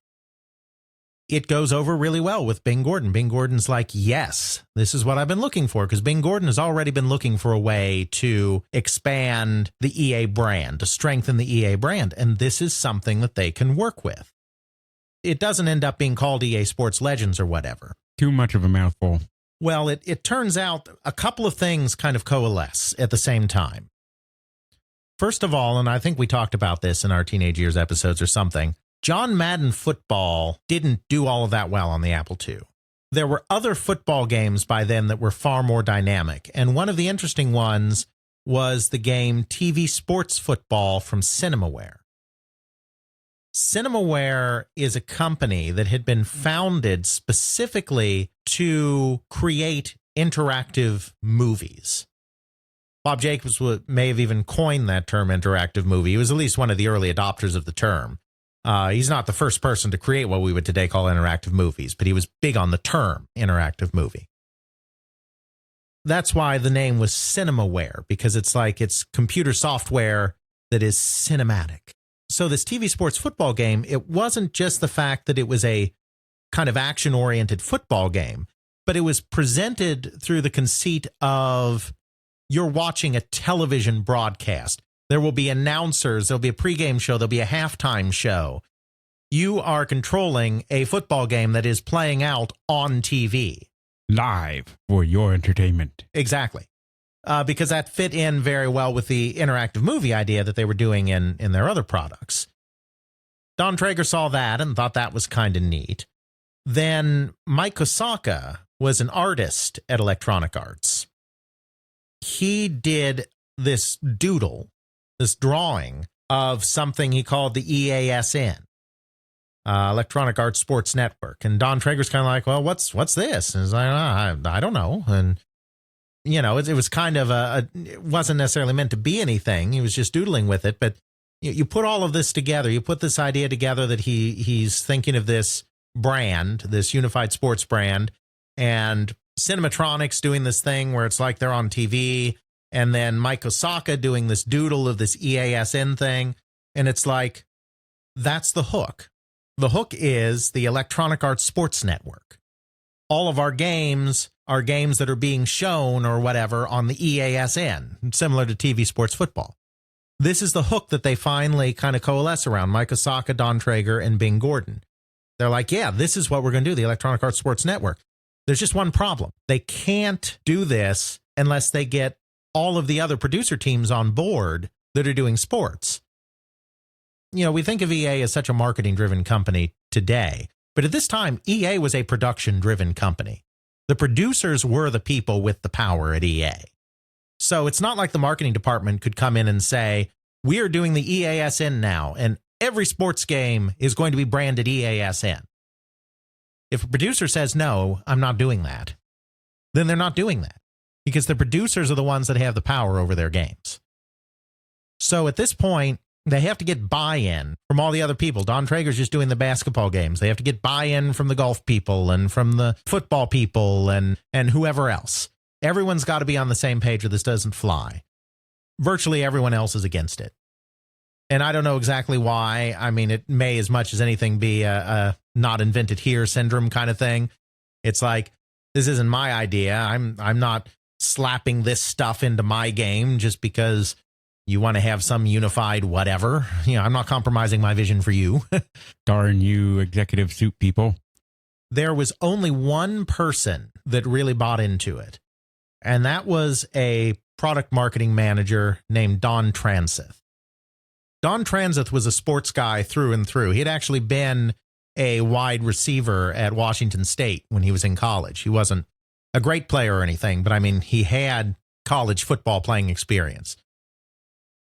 S4: It goes over really well with Bing Gordon. Bing Gordon's like, yes, this is what I've been looking for, because Bing Gordon has already been looking for a way to expand the EA brand, to strengthen the EA brand, and this is something that they can work with. It doesn't end up being called EA Sports Legends or whatever.
S1: Too much of a mouthful.
S4: Well, it turns out a couple of things kind of coalesce at the same time. First of all, and I think we talked about this in our teenage years episodes or something, John Madden Football didn't do all of that well on the Apple II. There were other football games by then that were far more dynamic, and one of the interesting ones was the game TV Sports Football from Cinemaware. Cinemaware is a company that had been founded specifically to create interactive movies. Bob Jacobs may have even coined that term interactive movie. He was at least one of the early adopters of the term. He's not the first person to create what we would today call interactive movies, but he was big on the term interactive movie. That's why the name was Cinemaware, because it's like it's computer software that is cinematic. So this TV sports football game, it wasn't just the fact that it was a kind of action-oriented football game, but it was presented through the conceit of you're watching a television broadcast. There will be announcers, there'll be a pregame show, there'll be a halftime show. You are controlling a football game that is playing out on TV.
S1: Live for your entertainment.
S4: Exactly. Because that fit in very well with the interactive movie idea that they were doing in their other products. Don Traeger saw that and thought that was kind of neat. Then Mike Kosaka was an artist at Electronic Arts. He did this doodle, this drawing of something he called the EASN, Electronic Arts Sports Network. And Don Traeger's kind of like, well, what's this? And he's like, I don't know. And, you know, it was kind of it wasn't necessarily meant to be anything. He was just doodling with it. But you put all of this together, you put this idea together that he's thinking of this brand, this unified sports brand, and Cinematronics doing this thing where it's like they're on TV, and then Mike Osaka doing this doodle of this EASN thing. And it's like, that's the hook. The hook is the Electronic Arts Sports Network. All of our games are games that are being shown or whatever on the EASN, similar to TV sports football. This is the hook that they finally kind of coalesce around, Mike Osaka, Don Traeger, and Bing Gordon. They're like, yeah, this is what we're going to do, the Electronic Arts Sports Network. There's just one problem. They can't do this unless they get all of the other producer teams on board that are doing sports. You know, we think of EA as such a marketing-driven company today, but at this time, EA was a production-driven company. The producers were the people with the power at EA. So it's not like the marketing department could come in and say, we are doing the EASN now, and every sports game is going to be branded EASN. If a producer says, no, I'm not doing that, then they're not doing that, because the producers are the ones that have the power over their games. So at this point, they have to get buy-in from all the other people. Don Traeger's just doing the basketball games. They have to get buy-in from the golf people and from the football people and whoever else. Everyone's got to be on the same page or this doesn't fly. virtually everyone else is against it. And I don't know exactly why. I mean, it may as much as anything be a not invented here syndrome kind of thing. It's like, this isn't my idea. I'm not slapping this stuff into my game just because you want to have some unified whatever. I'm not compromising my vision for you.
S1: Darn you executive suit people.
S4: There was only one person that really bought into it, and that was a product marketing manager named Don Transith. Don Transith was a sports guy through and through. He had actually been a wide receiver at Washington State when he was in college. He wasn't a great player or anything, but I mean, he had college football playing experience.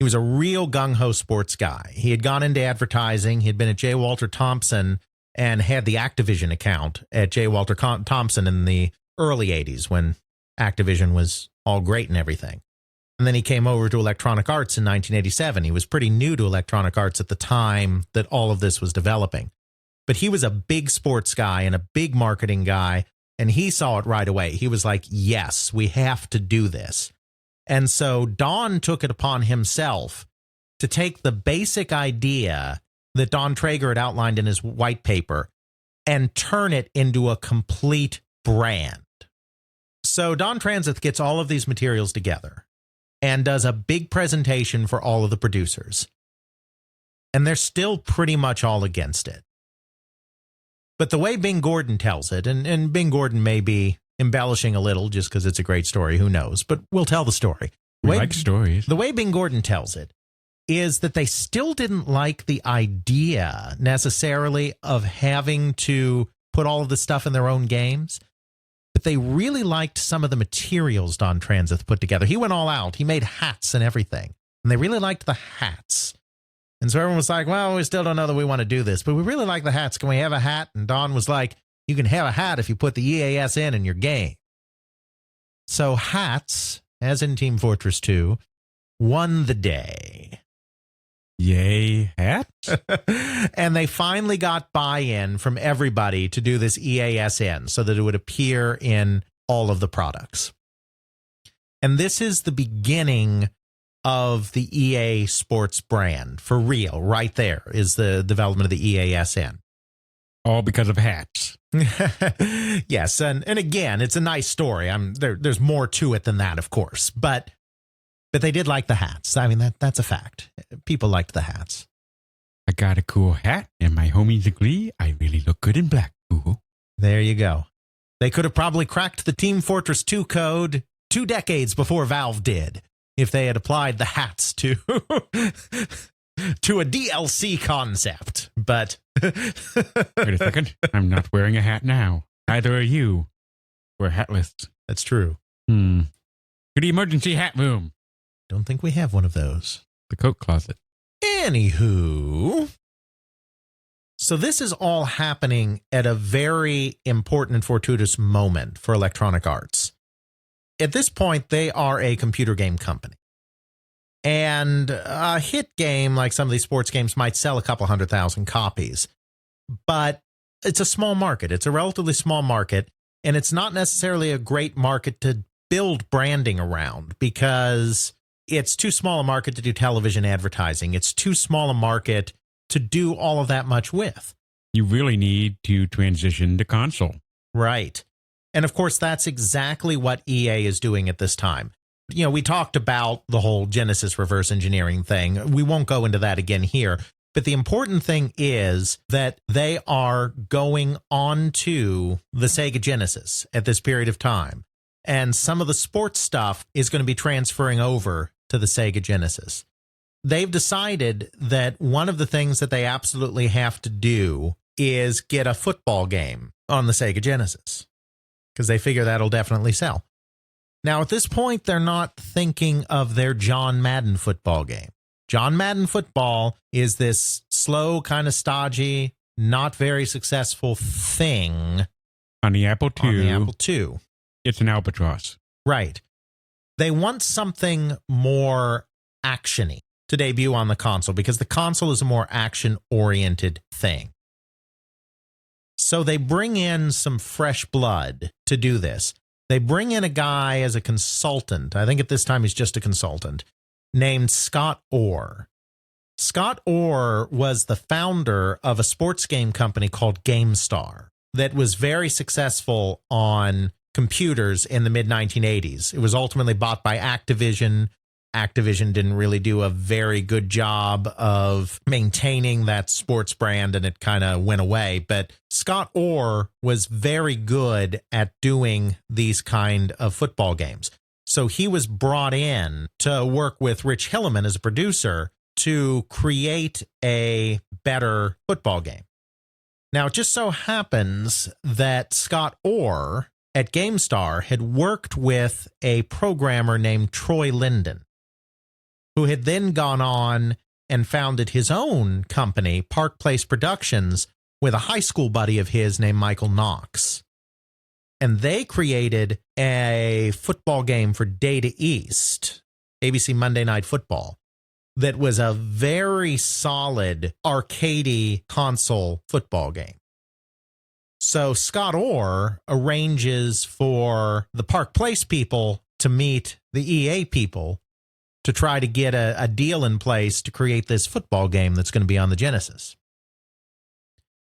S4: He was a real gung-ho sports guy. He had gone into advertising. He had been at J. Walter Thompson and had the Activision account at J. Walter Thompson in the early 80s when Activision was all great and everything. And then he came over to Electronic Arts in 1987. He was pretty new to Electronic Arts at the time that all of this was developing. But he was a big sports guy and a big marketing guy, and he saw it right away. He was like, yes, we have to do this. And so Don took it upon himself to take the basic idea that Don Traeger had outlined in his white paper and turn it into a complete brand. So Don Transith gets all of these materials together and does a big presentation for all of the producers. And they're still pretty much all against it. But the way Bing Gordon tells it, and Bing Gordon may be embellishing a little just because it's a great story, who knows, but we'll tell the story.
S1: We like stories.
S4: The way Bing Gordon tells it is that they still didn't like the idea necessarily of having to put all of this stuff in their own games, but they really liked some of the materials Don Transith put together. He went all out. He made hats and everything, and they really liked the hats. And so everyone was like, well, we still don't know that we want to do this, but we really like the hats. Can we have a hat? And Don was like, you can have a hat if you put the EASN in your game. So hats, as in Team Fortress 2, won the day.
S1: Yay, hats?
S4: And they finally got buy-in from everybody to do this EASN so that it would appear in all of the products. And this is the beginning of the EA Sports brand. For real, right there is the development of the EASN.
S1: All because of hats.
S4: Yes, and again, it's a nice story. There's more to it than that, of course, but they did like the hats. I mean, that's a fact. People liked the hats.
S1: I got a cool hat, and my homies agree I really look good in black. Ooh.
S4: There you go. They could have probably cracked the Team Fortress 2 code 2 decades before Valve did if they had applied the hats to to a DLC concept. But
S1: wait a second. I'm not wearing a hat now. Neither are you. We're hatless.
S4: That's true.
S1: To the emergency hat room.
S4: Don't think we have one of those.
S1: The coat closet.
S4: Anywho, so this is all happening at a very important and fortuitous moment for Electronic Arts. At this point, they are a computer game company. And a hit game like some of these sports games might sell a couple 100,000 copies. But it's a small market. It's a relatively small market. And it's not necessarily a great market to build branding around because it's too small a market to do television advertising. It's too small a market to do all of that much with.
S1: You really need to transition to console.
S4: Right. And of course, that's exactly what EA is doing at this time. You know, we talked about the whole Genesis reverse engineering thing. We won't go into that again here. But the important thing is that they are going on to the Sega Genesis at this period of time. And some of the sports stuff is going to be transferring over to the Sega Genesis. They've decided that one of the things that they absolutely have to do is get a football game on the Sega Genesis because they figure that'll definitely sell. Now, at this point, they're not thinking of their John Madden Football game. John Madden Football is this slow, kind of stodgy, not very successful thing
S1: On the Apple II.
S4: on the Apple II.
S1: It's an albatross.
S4: Right. They want something more action-y to debut on the console because the console is a more action-oriented thing. So they bring in some fresh blood to do this. They bring in a guy as a consultant. I think at this time he's just a consultant named Scott Orr. Scott Orr was the founder of a sports game company called GameStar that was very successful on computers in the mid-1980s. It was ultimately bought by Activision. Activision didn't really do a very good job of maintaining that sports brand, and it kind of went away. But Scott Orr was very good at doing these kind of football games. So he was brought in to work with Rich Hilleman as a producer to create a better football game. Now, it just so happens that Scott Orr at GameStar had worked with a programmer named Troy Linden, who had then gone on and founded his own company, Park Place Productions, with a high school buddy of his named Michael Knox. And they created a football game for Data East, ABC Monday Night Football, that was a very solid arcadey console football game. So Scott Orr arranges for the Park Place people to meet the EA people to try to get a deal in place to create this football game that's going to be on the Genesis.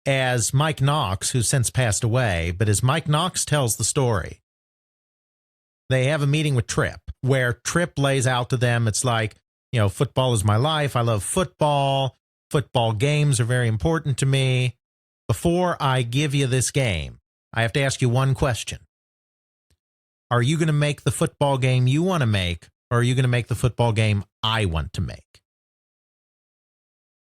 S4: As Mike Knox, who's since passed away, but as Mike Knox tells the story, they have a meeting with Tripp, where Tripp lays out to them, it's like, football is my life. I love football. Football games are very important to me. Before I give you this game, I have to ask you one question. Are you going to make the football game you want to make, or are you going to make the football game I want to make?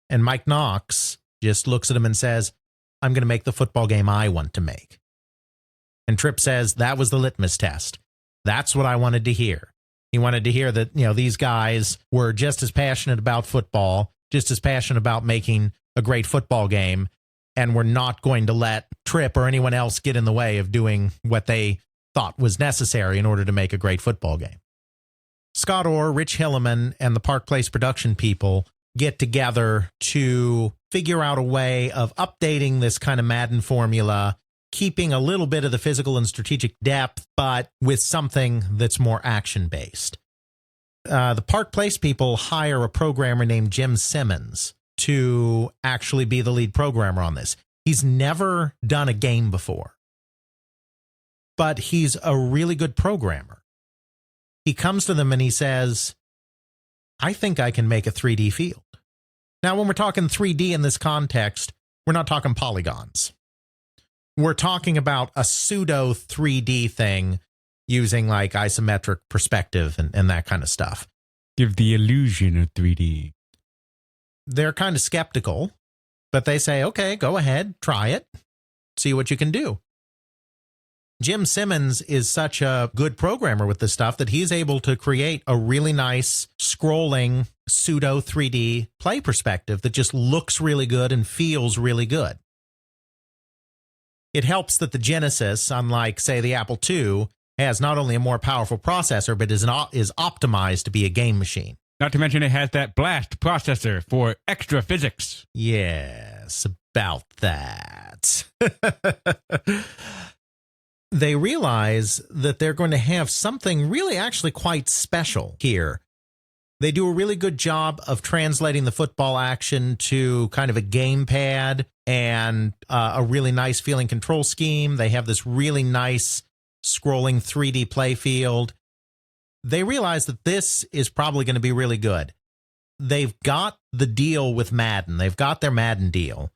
S4: And Mike Knox just looks at him and says, I'm going to make the football game I want to make. And Tripp says, that was the litmus test. That's what I wanted to hear. He wanted to hear that, these guys were just as passionate about football, just as passionate about making a great football game, and were not going to let Tripp or anyone else get in the way of doing what they thought was necessary in order to make a great football game. Scott Orr, Rich Hilleman, and the Park Place production people get together to figure out a way of updating this kind of Madden formula, keeping a little bit of the physical and strategic depth, but with something that's more action-based. The Park Place people hire a programmer named Jim Simmons to actually be the lead programmer on this. He's never done a game before, but he's a really good programmer. He comes to them and he says, I think I can make a 3D field. Now, when we're talking 3D in this context, we're not talking polygons. We're talking about a pseudo 3D thing using like isometric perspective and that kind of stuff.
S1: Give the illusion of 3D.
S4: They're kind of skeptical, but they say, okay, go ahead, try it, see what you can do. Jim Simmons is such a good programmer with this stuff that he's able to create a really nice scrolling pseudo 3D play perspective that just looks really good and feels really good. It helps that the Genesis, unlike, say, the Apple II, has not only a more powerful processor, but is optimized to be a game machine.
S1: Not to mention it has that blast processor for extra physics.
S4: Yes, about that. They realize that they're going to have something really actually quite special here. They do a really good job of translating the football action to kind of a gamepad and a really nice feeling control scheme. They have this really nice scrolling 3D play field. They realize that this is probably going to be really good. They've got the deal with Madden. They've got their Madden deal.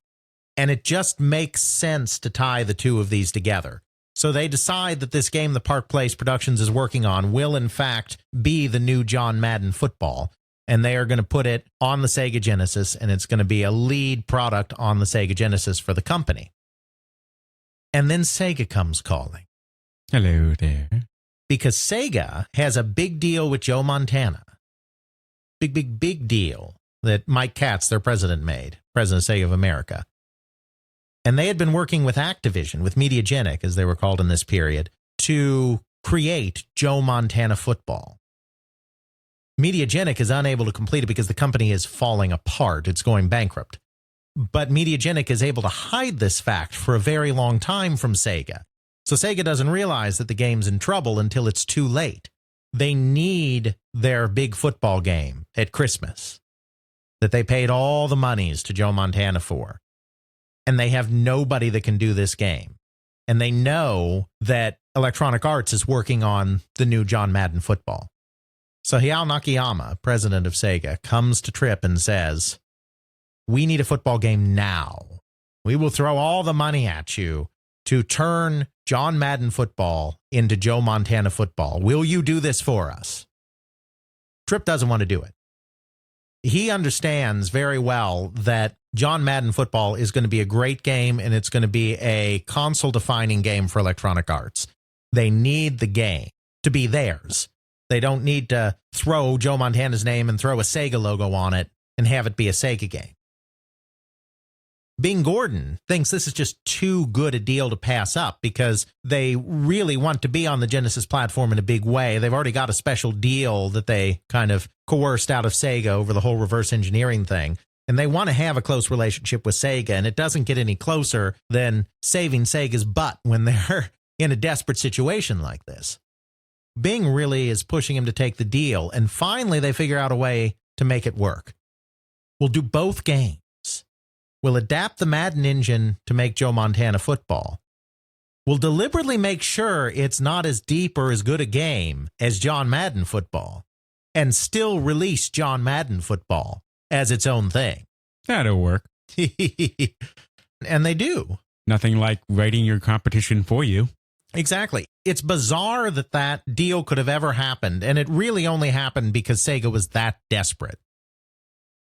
S4: And it just makes sense to tie the two of these together. So they decide that this game the Park Place Productions is working on will, in fact, be the new John Madden Football. And they are going to put it on the Sega Genesis, and it's going to be a lead product on the Sega Genesis for the company. And then Sega comes calling.
S1: Hello there.
S4: Because Sega has a big deal with Joe Montana. Big deal that Mike Katz, their president, made. President of Sega of America. And they had been working with Activision, with Mediagenic, as they were called in this period, to create Joe Montana Football. Mediagenic is unable to complete it because the company is falling apart. It's going bankrupt. But Mediagenic is able to hide this fact for a very long time from Sega. So Sega doesn't realize that the game's in trouble until it's too late. They need their big football game at Christmas that they paid all the monies to Joe Montana for. And they have nobody that can do this game. And they know that Electronic Arts is working on the new John Madden Football. So Hayao Nakayama, president of Sega, comes to Tripp and says, we need a football game now. We will throw all the money at you to turn John Madden Football into Joe Montana Football. Will you do this for us? Tripp doesn't want to do it. He understands very well that John Madden Football is going to be a great game, and it's going to be a console-defining game for Electronic Arts. They need the game to be theirs. They don't need to throw Joe Montana's name and throw a Sega logo on it and have it be a Sega game. Bing Gordon thinks this is just too good a deal to pass up because they really want to be on the Genesis platform in a big way. They've already got a special deal that they kind of coerced out of Sega over the whole reverse engineering thing. And they want to have a close relationship with Sega, and it doesn't get any closer than saving Sega's butt when they're in a desperate situation like this. Bing really is pushing him to take the deal, and finally they figure out a way to make it work. We'll do both games. We'll adapt the Madden engine to make Joe Montana Football. We'll deliberately make sure it's not as deep or as good a game as John Madden Football, and still release John Madden Football as its own thing.
S1: That'll work.
S4: And they do.
S1: Nothing like writing your competition for you.
S4: Exactly. It's bizarre that that deal could have ever happened, and it really only happened because Sega was that desperate.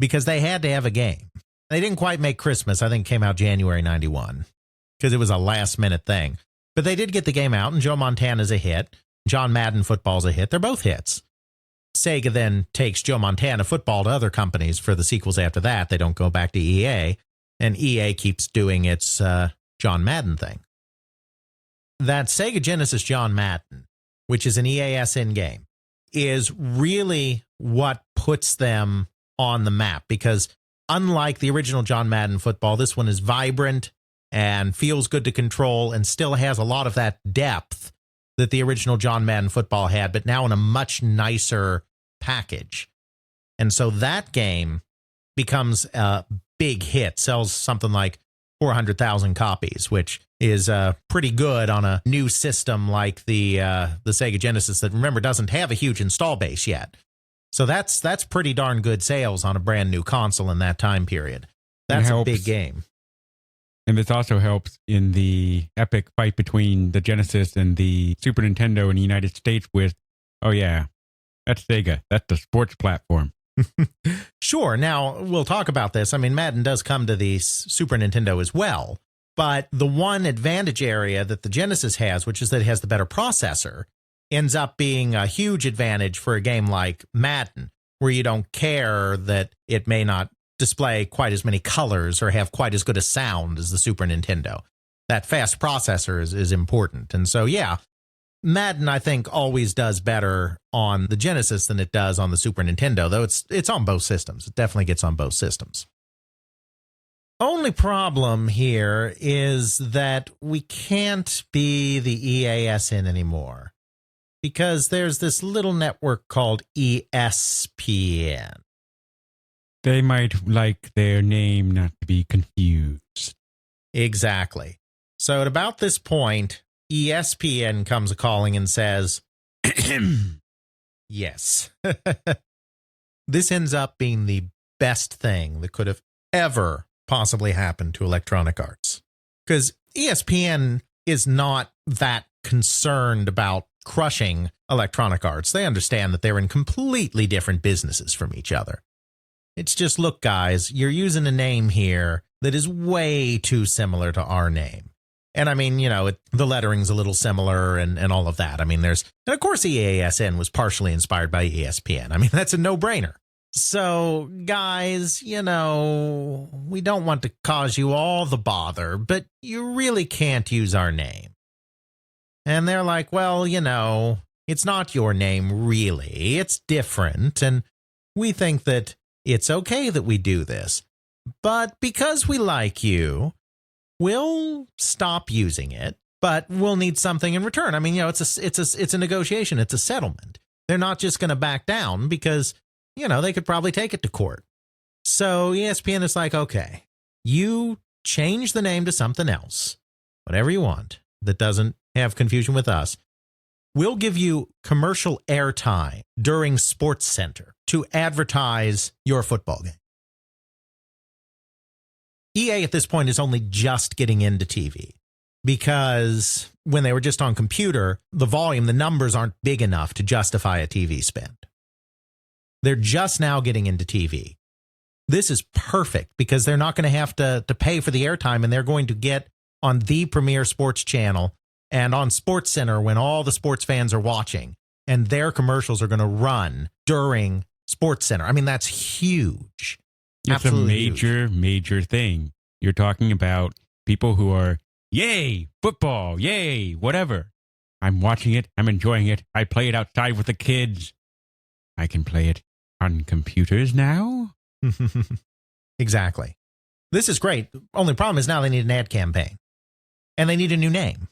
S4: Because they had to have a game. They didn't quite make Christmas. I think it came out January 91 because it was a last-minute thing. But they did get the game out, and Joe Montana's a hit. John Madden Football's a hit. They're both hits. Sega then takes Joe Montana Football to other companies for the sequels after that. They don't go back to EA, and EA keeps doing its John Madden thing. That Sega Genesis John Madden, which is an EASN game, is really what puts them on the map because unlike the original John Madden Football, this one is vibrant and feels good to control and still has a lot of that depth that the original John Madden Football had, but now in a much nicer package. And so that game becomes a big hit, sells something like 400,000 copies, which is pretty good on a new system like the Sega Genesis that, remember, doesn't have a huge install base yet. So that's pretty darn good sales on a brand new console in that time period. That's a big game.
S1: And this also helps in the epic fight between the Genesis and the Super Nintendo in the United States with, oh yeah, that's Sega. That's the sports platform.
S4: Sure. Now, we'll talk about this. I mean, Madden does come to the Super Nintendo as well. But the one advantage area that the Genesis has, which is that it has the better processor, ends up being a huge advantage for a game like Madden, where you don't care that it may not display quite as many colors or have quite as good a sound as the Super Nintendo. That fast processor is important. And so, yeah, Madden, I think, always does better on the Genesis than it does on the Super Nintendo, though it's on both systems. It definitely gets on both systems. Only problem here is that we can't be the EASN anymore because there's this little network called ESPN.
S1: They might like their name not to be confused.
S4: Exactly. So at about this point, ESPN comes a-calling and says, yes. This ends up being the best thing that could have ever possibly happened to Electronic Arts. Because ESPN is not that concerned about crushing Electronic Arts. They understand that they're in completely different businesses from each other. It's just, look, guys, you're using a name here that is way too similar to our name. And I mean, you know, the lettering's a little similar and all of that. I mean, and of course, EASN was partially inspired by ESPN. I mean, that's a no-brainer. So, guys, you know, we don't want to cause you all the bother, but you really can't use our name. And they're like, well, you know, it's not your name, really. It's different. And we think that it's okay that we do this. But because we like you, we'll stop using it, but we'll need something in return. I mean, you know, it's a negotiation. It's a settlement. They're not just going to back down because, they could probably take it to court. So ESPN is like, okay, you change the name to something else, whatever you want, that doesn't have confusion with us. We'll give you commercial airtime during Sports Center to advertise your football game. EA at this point is only just getting into TV because when they were just on computer, the volume, the numbers aren't big enough to justify a TV spend. They're just now getting into TV. This is perfect because they're not going to have to pay for the airtime, and they're going to get on the premier sports channel and on Sports Center when all the sports fans are watching, and their commercials are going to run during Sports Center. I mean, that's huge.
S1: It's
S4: Absolutely
S1: a major thing. You're talking about people who are, yay, football, yay, whatever. I'm watching it. I'm enjoying it. I play it outside with the kids. I can play it on computers now.
S4: Exactly. This is great. Only problem is now they need an ad campaign. And they need a new name.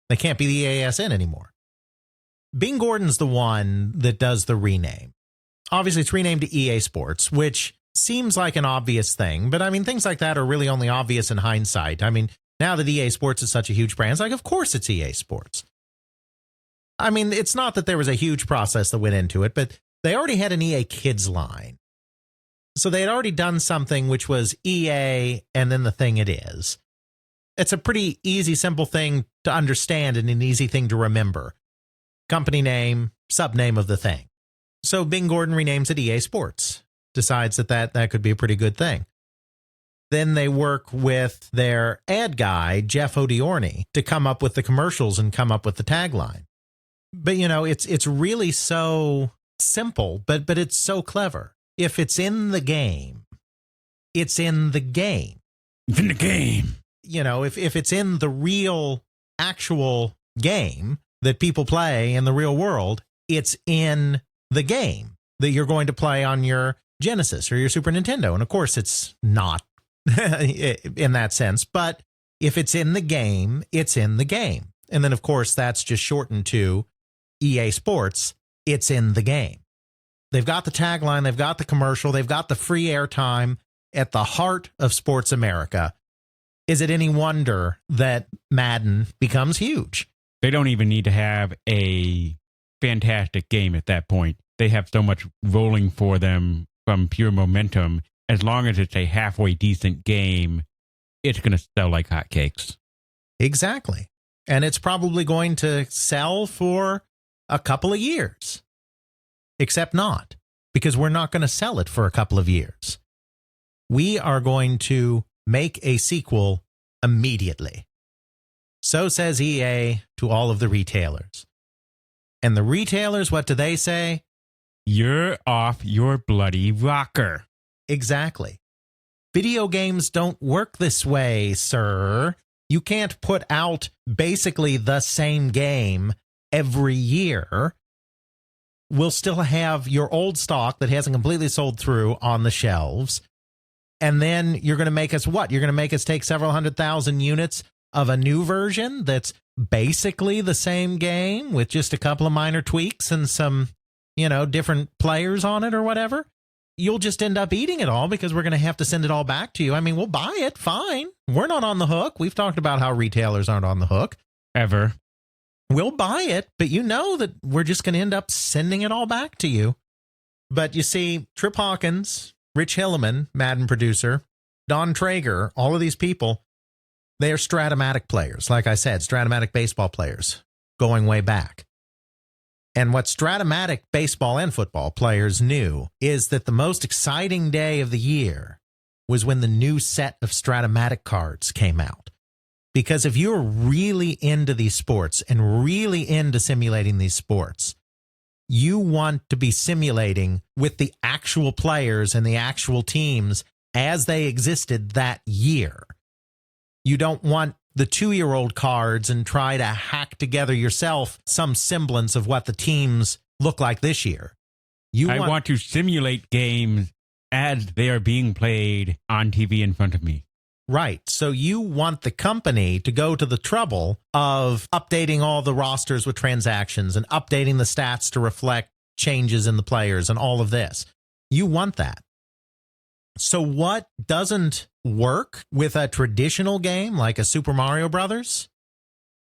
S4: They can't be the EASN anymore. Bing Gordon's the one that does the rename. Obviously, it's renamed to EA Sports, which seems like an obvious thing. But, I mean, things like that are really only obvious in hindsight. I mean, now that EA Sports is such a huge brand, it's like, of course it's EA Sports. I mean, it's not that there was a huge process that went into it, but they already had an EA Kids line. So they had already done something which was EA and then the thing it is. It's a pretty easy, simple thing to understand and an easy thing to remember. Company name, subname of the thing. So Bing Gordon renames it EA Sports. Decides that could be a pretty good thing. Then they work with their ad guy, Jeff Odiorny, to come up with the commercials and come up with the tagline. But, it's really so simple, but it's so clever. If it's in the game, it's in the game.
S1: It's in the game.
S4: If it's in the real, actual game that people play in the real world, it's in the game that you're going to play on your Genesis or your Super Nintendo. And of course, it's not in that sense. But if it's in the game, it's in the game. And then, of course, that's just shortened to EA Sports. It's in the game. They've got the tagline, they've got the commercial, they've got the free airtime at the heart of sports America. Is it any wonder that Madden becomes huge?
S1: They don't even need to have a fantastic game at that point. They have so much rolling for them from pure momentum. As long as it's a halfway decent game, it's going to sell like hotcakes.
S4: Exactly. And it's probably going to sell for a couple of years. Except not, because we're not going to sell it for a couple of years. We are going to make a sequel immediately. So says EA to all of the retailers. And the retailers, what do they say?
S1: You're off your bloody rocker.
S4: Exactly. Video games don't work this way, sir. You can't put out basically the same game every year. We'll still have your old stock that hasn't completely sold through on the shelves. And then you're going to make us what? You're going to make us take several 100,000 units of a new version that's basically the same game with just a couple of minor tweaks and some, different players on it or whatever. You'll just end up eating it all because we're going to have to send it all back to you. I mean, we'll buy it. Fine. We're not on the hook. We've talked about how retailers aren't on the hook.
S1: Ever.
S4: We'll buy it, but you know that we're just going to end up sending it all back to you. But you see, Trip Hawkins, Rich Hilleman, Madden producer, Don Traeger, all of these people, they are Stratomatic players. Like I said, Stratomatic baseball players going way back. And what Stratomatic baseball and football players knew is that the most exciting day of the year was when the new set of Stratomatic cards came out. Because if you're really into these sports and really into simulating these sports, you want to be simulating with the actual players and the actual teams as they existed that year. You don't want the 2-year-old cards and try to hack together yourself some semblance of what the teams look like this year.
S1: I want to simulate games as they are being played on TV in front of me.
S4: Right. So you want the company to go to the trouble of updating all the rosters with transactions and updating the stats to reflect changes in the players and all of this. You want that. So what doesn't work with a traditional game like a Super Mario Brothers?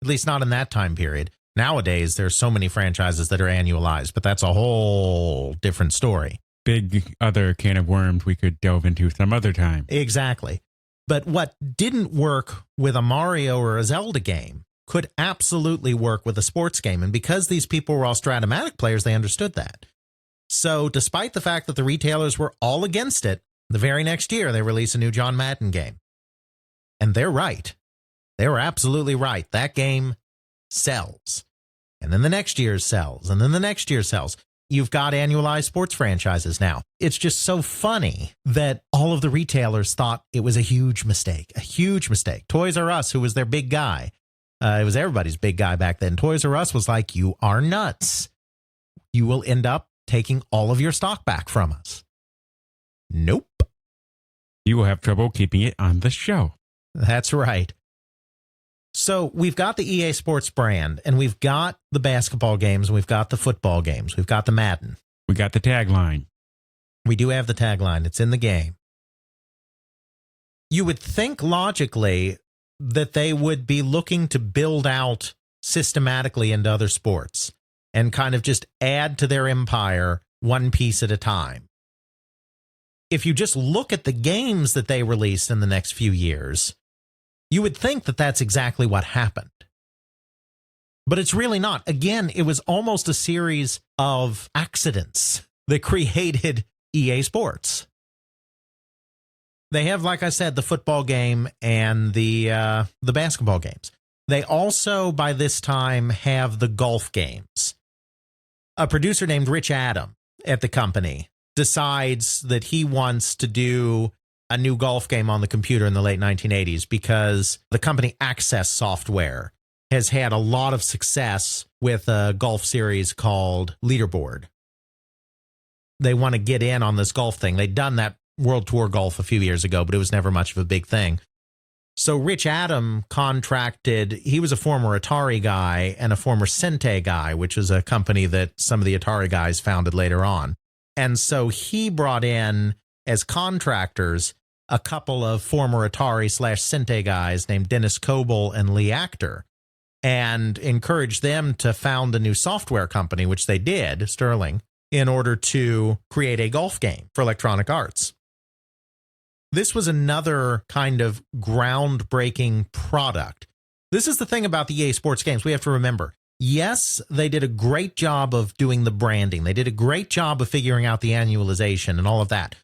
S4: At least not in that time period. Nowadays, there's so many franchises that are annualized, but that's a whole different story.
S1: Big other can of worms we could delve into some other time.
S4: Exactly. But what didn't work with a Mario or a Zelda game could absolutely work with a sports game. And because these people were all Stratomatic players, they understood that. So despite the fact that the retailers were all against it, the very next year they release a new John Madden game. And they're right. They were absolutely right. That game sells. And then the next year sells. And then the next year sells. You've got annualized sports franchises now. It's just so funny that all of the retailers thought it was a huge mistake. A huge mistake. Toys R Us, who was their big guy, it was everybody's big guy back then. Toys R Us was like, you are nuts. You will end up taking all of your stock back from us. Nope.
S1: You will have trouble keeping it on the show.
S4: That's right. So we've got the EA Sports brand, and we've got the basketball games, and we've got the football games. We've got the Madden.
S1: We got the tagline.
S4: We do have the tagline. It's in the game. You would think logically that they would be looking to build out systematically into other sports and kind of just add to their empire one piece at a time. If you just look at the games that they released in the next few years, you would think that that's exactly what happened. But it's really not. Again, it was almost a series of accidents that created EA Sports. They have, like I said, the football game and the basketball games. They also, by this time, have the golf games. A producer named Rich Adam at the company decides that he wants to do a new golf game on the computer in the late 1980s because the company Access Software has had a lot of success with a golf series called Leaderboard. They want to get in on this golf thing. They'd done that World Tour Golf a few years ago, but it was never much of a big thing. So Rich Adam contracted, he was a former Atari guy and a former Sente guy, which is a company that some of the Atari guys founded later on. And so he brought in as contractors a couple of former Atari/Sente guys named Dennis Coble and Lee Actor, and encouraged them to found a new software company, which they did, Sterling, in order to create a golf game for Electronic Arts. This was another kind of groundbreaking product. This is the thing about the EA Sports games. We have to remember, yes, they did a great job of doing the branding. They did a great job of figuring out the annualization and all of that.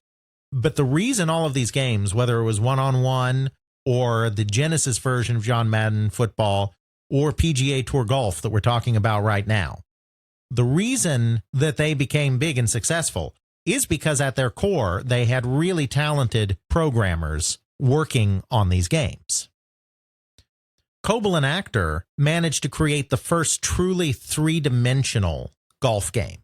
S4: But the reason all of these games, whether it was one-on-one or the Genesis version of John Madden Football or PGA Tour Golf that we're talking about right now, the reason that they became big and successful is because at their core, they had really talented programmers working on these games. Coble and Actor managed to create the first truly three-dimensional golf game.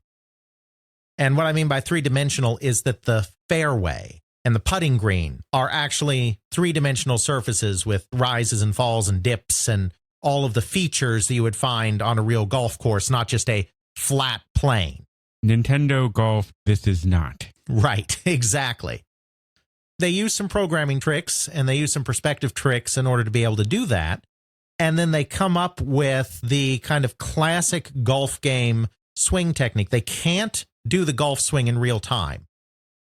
S4: And what I mean by three-dimensional is that the fairway and the putting green are actually three-dimensional surfaces with rises and falls and dips and all of the features that you would find on a real golf course, not just a flat plane.
S1: Nintendo Golf, this is not.
S4: Right, exactly. They use some programming tricks and they use some perspective tricks in order to be able to do that. And then they come up with the kind of classic golf game swing technique. They can't do the golf swing in real time.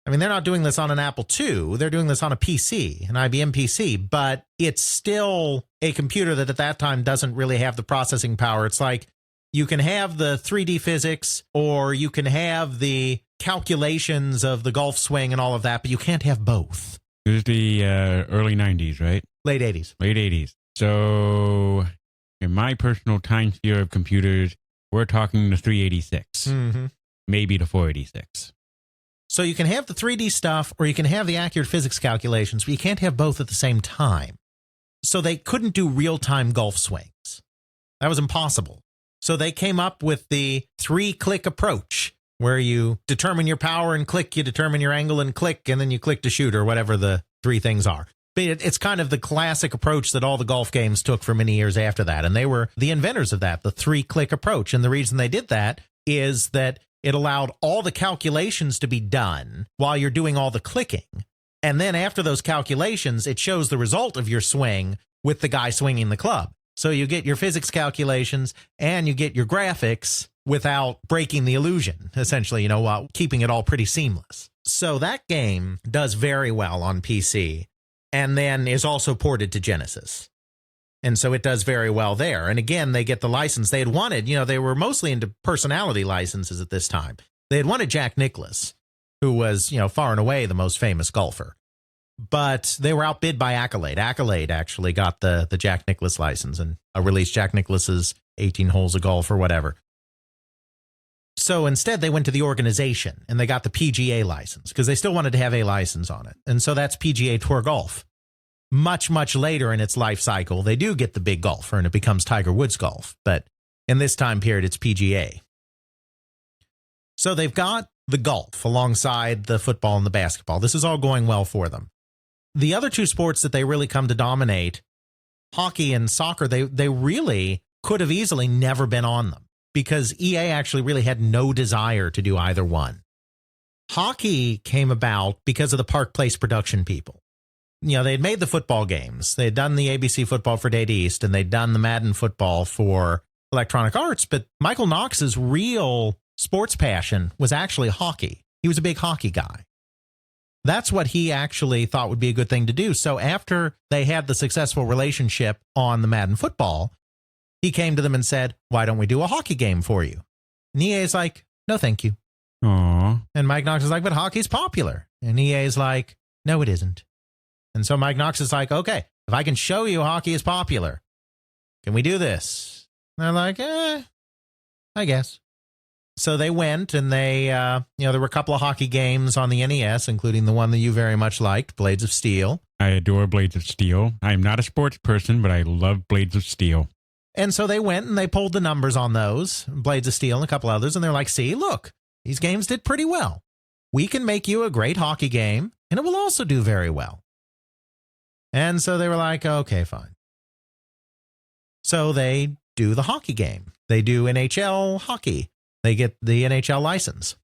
S4: I mean, they're not doing this on an Apple II. They're doing this on a PC, an IBM PC, but it's still a computer that at that time doesn't really have the processing power. It's like you can have the 3D physics or you can have the calculations of the golf swing and all of that, but you can't have both.
S1: This is the early 90s, right?
S4: Late 80s.
S1: Late 80s. So in my personal time sphere of computers, we're talking the 386, maybe the 486.
S4: So you can have the 3D stuff or you can have the accurate physics calculations, but you can't have both at the same time. So they couldn't do real-time golf swings. That was impossible. So they came up with the 3-click approach, where you determine your power and click, you determine your angle and click, and then you click to shoot or whatever the three things are. But it's kind of the classic approach that all the golf games took for many years after that. And they were the inventors of that, the 3-click approach. And the reason they did that is that it allowed all the calculations to be done while you're doing all the clicking. And then after those calculations, it shows the result of your swing with the guy swinging the club. So you get your physics calculations and you get your graphics without breaking the illusion, essentially, while keeping it all pretty seamless. So that game does very well on PC and then is also ported to Genesis. And so it does very well there. And again, they get the license they had wanted. They were mostly into personality licenses at this time. They had wanted Jack Nicklaus, who was, far and away the most famous golfer. But they were outbid by Accolade. Accolade actually got the Jack Nicklaus license and released Jack Nicklaus's 18 Holes of Golf or whatever. So instead, they went to the organization and they got the PGA license because they still wanted to have a license on it. And so that's PGA Tour Golf. Much, much later in its life cycle, they do get the big golfer and it becomes Tiger Woods Golf. But in this time period, it's PGA. So they've got the golf alongside the football and the basketball. This is all going well for them. The other two sports that they really come to dominate, hockey and soccer, they really could have easily never been on them because EA actually really had no desire to do either one. Hockey came about because of the Park Place production people. They had made the football games. They had done the ABC football for Data East, and they'd done the Madden football for Electronic Arts. But Michael Knox's real sports passion was actually hockey. He was a big hockey guy. That's what he actually thought would be a good thing to do. So after they had the successful relationship on the Madden football, he came to them and said, why don't we do a hockey game for you? And EA's like, no, thank you.
S1: Aww.
S4: And Mike Knox is like, but hockey's popular. And EA's like, no, it isn't. And so Mike Knox is like, okay, if I can show you hockey is popular, can we do this? And they're like, I guess. So they went and they, there were a couple of hockey games on the NES, including the one that you very much liked, Blades of Steel.
S1: I adore Blades of Steel. I'm not a sports person, but I love Blades of Steel.
S4: And so they went and they pulled the numbers on those, Blades of Steel and a couple others, and they're like, see, look, these games did pretty well. We can make you a great hockey game, and it will also do very well. And so they were like, okay, fine. So they do the hockey game. They do NHL hockey. They get the NHL license.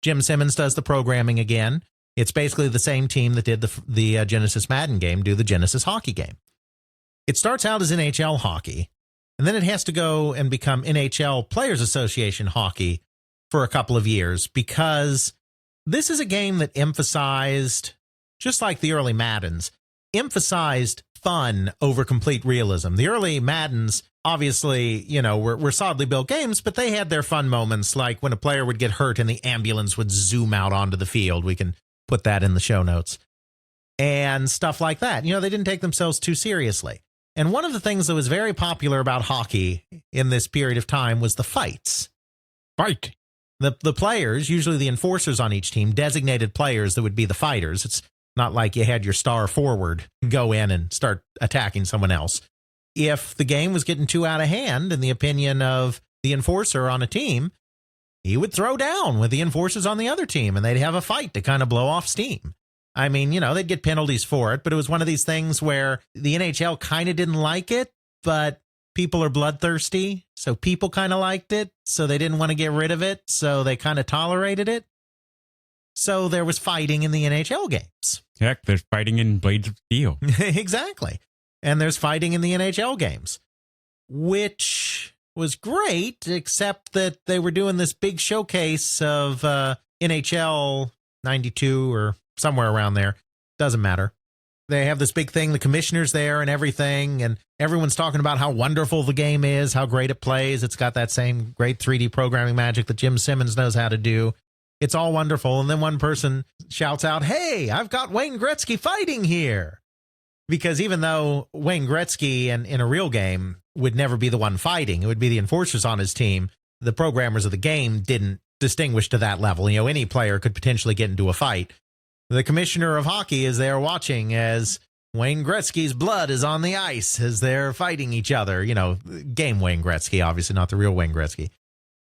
S4: Jim Simmons does the programming again. It's basically the same team that did the Genesis Madden game do the Genesis hockey game. It starts out as NHL hockey, and then it has to go and become NHL Players Association hockey for a couple of years because this is a game that emphasized, just like the early Maddens, emphasized fun over complete realism. The early Maddens, obviously, were solidly built games, but they had their fun moments, like when a player would get hurt and the ambulance would zoom out onto the field. We can put that in the show notes. And stuff like that. They didn't take themselves too seriously. And one of the things that was very popular about hockey in this period of time was the fights.
S1: Fight.
S4: The players, usually the enforcers on each team, designated players that would be the fighters. It's not like you had your star forward go in and start attacking someone else. If the game was getting too out of hand, in the opinion of the enforcer on a team, he would throw down with the enforcers on the other team, and they'd have a fight to kind of blow off steam. I mean, they'd get penalties for it, but it was one of these things where the NHL kind of didn't like it, but people are bloodthirsty, so people kind of liked it, so they didn't want to get rid of it, so they kind of tolerated it. So there was fighting in the NHL games.
S1: Heck, there's fighting in Blades of Steel.
S4: Exactly. And there's fighting in the NHL games, which was great, except that they were doing this big showcase of NHL 92 or somewhere around there. Doesn't matter. They have this big thing, the commissioner's there and everything, and everyone's talking about how wonderful the game is, how great it plays. It's got that same great 3D programming magic that Jim Simmons knows how to do. It's all wonderful. And then one person shouts out, hey, I've got Wayne Gretzky fighting here. Because even though Wayne Gretzky in a real game would never be the one fighting, it would be the enforcers on his team, the programmers of the game didn't distinguish to that level. Any player could potentially get into a fight. The commissioner of hockey is there watching as Wayne Gretzky's blood is on the ice as they're fighting each other. Game Wayne Gretzky, obviously not the real Wayne Gretzky.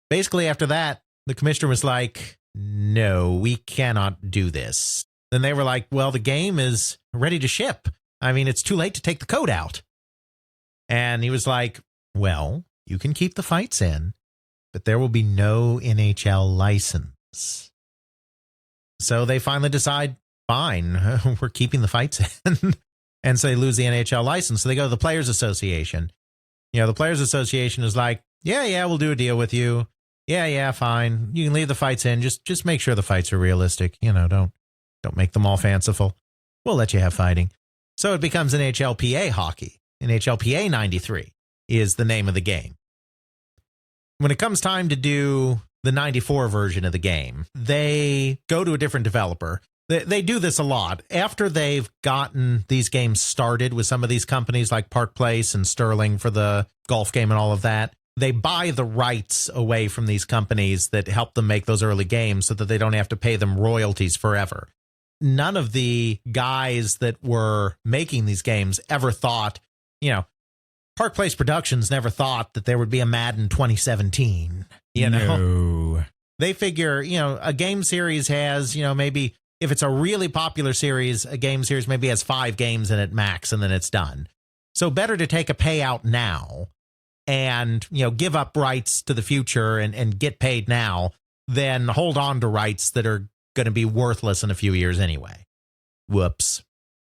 S4: Basically, after that, the commissioner was like, no, we cannot do this. Then they were like, well, the game is ready to ship. I mean, it's too late to take the code out. And he was like, well, you can keep the fights in, but there will be no NHL license. So they finally decide, fine, we're keeping the fights in. And so they lose the NHL license. So they go to the Players Association. The Players Association is like, yeah, we'll do a deal with you. Yeah, fine. You can leave the fights in. Just make sure the fights are realistic. Don't make them all fanciful. We'll let you have fighting. So it becomes NHLPA hockey. NHLPA 93 is the name of the game. When it comes time to do the 94 version of the game, they go to a different developer. They do this a lot. After they've gotten these games started with some of these companies like Park Place and Sterling for the golf game and all of that, they buy the rights away from these companies that help them make those early games so that they don't have to pay them royalties forever. None of the guys that were making these games ever thought, Park Place Productions never thought that there would be a Madden 2017.
S1: No.
S4: They figure, a game series has, maybe if it's a really popular series, a game series maybe has 5 games in it max, and then it's done. So better to take a payout now and, give up rights to the future and get paid now than hold on to rights that are going to be worthless in a few years anyway. Whoops.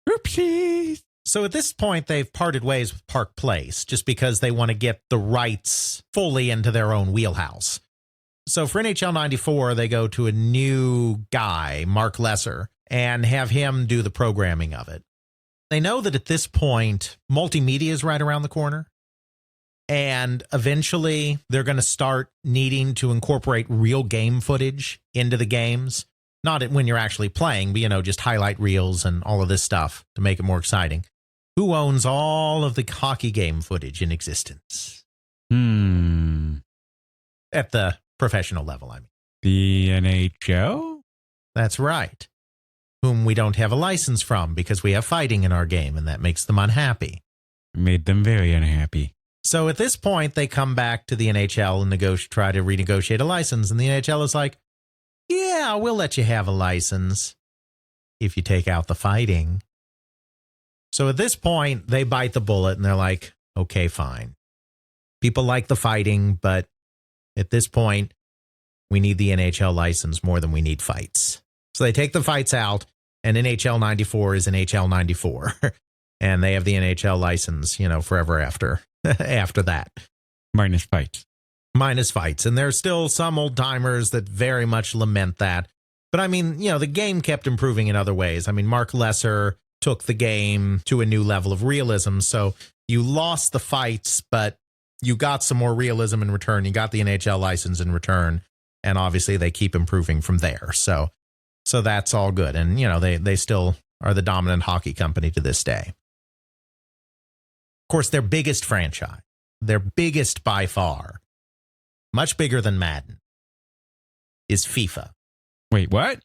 S1: Oopsies.
S4: So at this point, they've parted ways with Park Place just because they want to get the rights fully into their own wheelhouse. So for NHL 94, they go to a new guy, Mark Lesser, and have him do the programming of it. They know that at this point, multimedia is right around the corner. And eventually, they're going to start needing to incorporate real game footage into the games. Not when you're actually playing, but, just highlight reels and all of this stuff to make it more exciting. Who owns all of the hockey game footage in existence? At the professional level, I mean.
S1: The NHL?
S4: That's right. Whom we don't have a license from because we have fighting in our game, and that makes them unhappy.
S1: Made them very unhappy.
S4: So at this point, they come back to the NHL and try to renegotiate a license, and the NHL is like, yeah, we'll let you have a license if you take out the fighting. So at this point, they bite the bullet and they're like, okay, fine. People like the fighting, but at this point, we need the NHL license more than we need fights. So they take the fights out, and NHL 94 is NHL 94. And they have the NHL license, forever after that.
S1: Minus fights.
S4: Minus fights. And there's still some old timers that very much lament that. But I mean, the game kept improving in other ways. I mean, Mark Lesser took the game to a new level of realism. So you lost the fights, but you got some more realism in return. You got the NHL license in return. And obviously they keep improving from there. So that's all good. And, they still are the dominant hockey company to this day. Of course, their biggest franchise, their biggest by far, much bigger than Madden, is FIFA.
S1: Wait, what?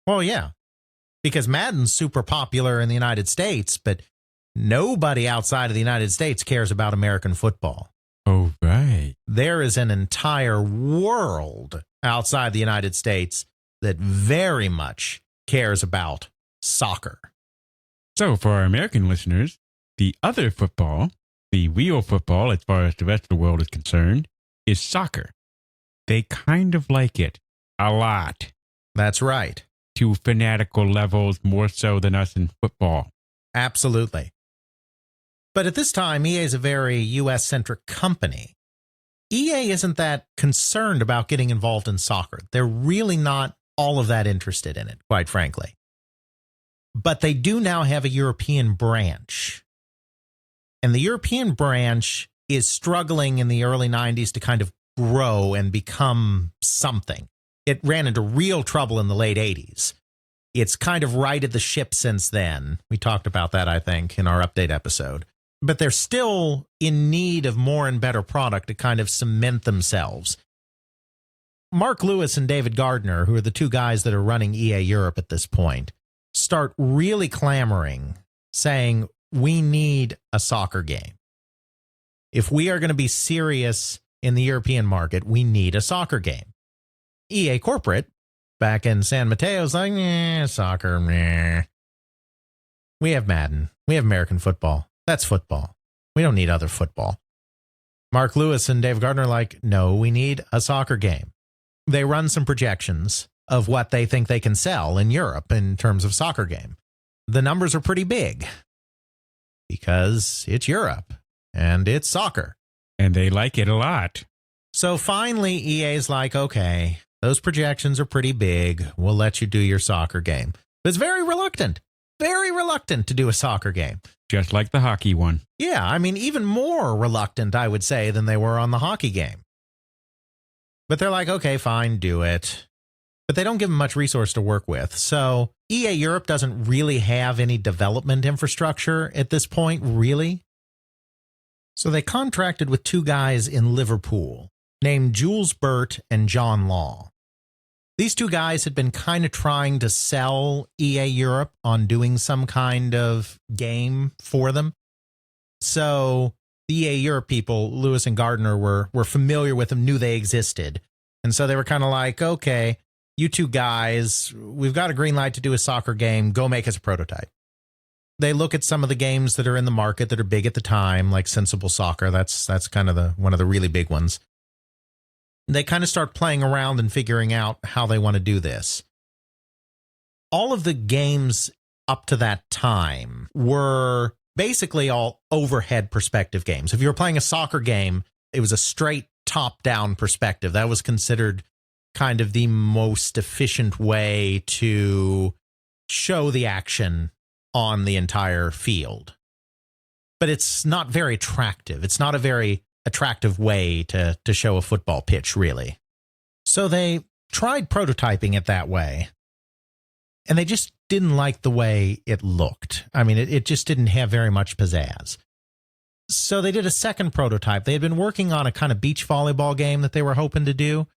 S4: Well, yeah, because Madden's super popular in the United States, but nobody outside of the United States cares about American football.
S1: Oh, right.
S4: There is an entire world outside the United States that very much cares about soccer.
S1: So for our American listeners, the other football, the real football, as far as the rest of the world is concerned, is soccer. They kind of like it a lot.
S4: That's right.
S1: To fanatical levels, more so than us in football.
S4: Absolutely. But at this time, EA is a very U.S.-centric company. EA isn't that concerned about getting involved in soccer. They're really not all of that interested in it, quite frankly. But they do now have a European branch. And the European branch is struggling in the early 90s to kind of grow and become something. It ran into real trouble in the late 80s. It's kind of righted the ship since then. We talked about that, I think, in our update episode. But they're still in need of more and better product to kind of cement themselves. Mark Lewis and David Gardner, who are the two guys that are running EA Europe at this point, start really clamoring, saying, we need a soccer game. If we are going to be serious in the European market, we need a soccer game. EA Corporate, back in San Mateo's like, soccer, meh. We have Madden. We have American football. That's football. We don't need other football. Mark Lewis and Dave Gardner are like, no, we need a soccer game. They run some projections of what they think they can sell in Europe in terms of soccer game. The numbers are pretty big because it's Europe and it's soccer.
S1: And they like it a lot.
S4: So finally, EA's like, okay, those projections are pretty big. We'll let you do your soccer game. But it's very reluctant to do a soccer game.
S1: Just like the hockey one.
S4: Yeah, I mean, even more reluctant, I would say, than they were on the hockey game. But they're like, okay, fine, do it. But they don't give them much resource to work with. So EA Europe doesn't really have any development infrastructure at this point, really. So they contracted with two guys in Liverpool named Jules Burt and John Law. These two guys had been kind of trying to sell EA Europe on doing some kind of game for them. So the EA Europe people, Lewis and Gardner, were familiar with them, knew they existed. And so they were kind of like, okay, you two guys, we've got a green light to do a soccer game. Go make us a prototype. They look at some of the games that are in the market that are big at the time, like Sensible Soccer. That's kind of one of the really big ones. They kind of start playing around and figuring out how they want to do this. All of the games up to that time were basically all overhead perspective games. If you were playing a soccer game, it was a straight top-down perspective. That was considered kind of the most efficient way to show the action on the entire field. But it's not very attractive. It's not a very attractive way to show a football pitch, really. So they tried prototyping it that way, and they just didn't like the way it looked. I mean, it just didn't have very much pizzazz. So they did a second prototype. They had been working on a kind of beach volleyball game that they were hoping to do,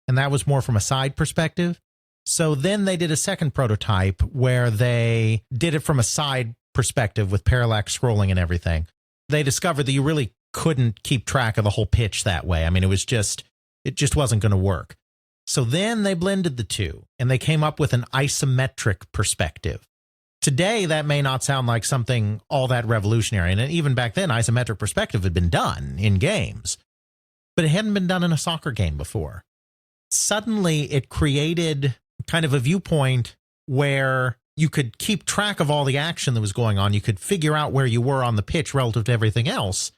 S4: and that was more from a side perspective. So then they did a second prototype where they did it from a side perspective with parallax scrolling and everything. They discovered that you really couldn't keep track of the whole pitch that way. I mean, it just wasn't going to work. So then they blended the two, and they came up with an isometric perspective. Today, that may not sound like something all that revolutionary, and even back then, isometric perspective had been done in games, but it hadn't been done in a soccer game before. Suddenly, it created kind of a viewpoint where you could keep track of all the action that was going on. You could figure out where you were on the pitch relative to everything else,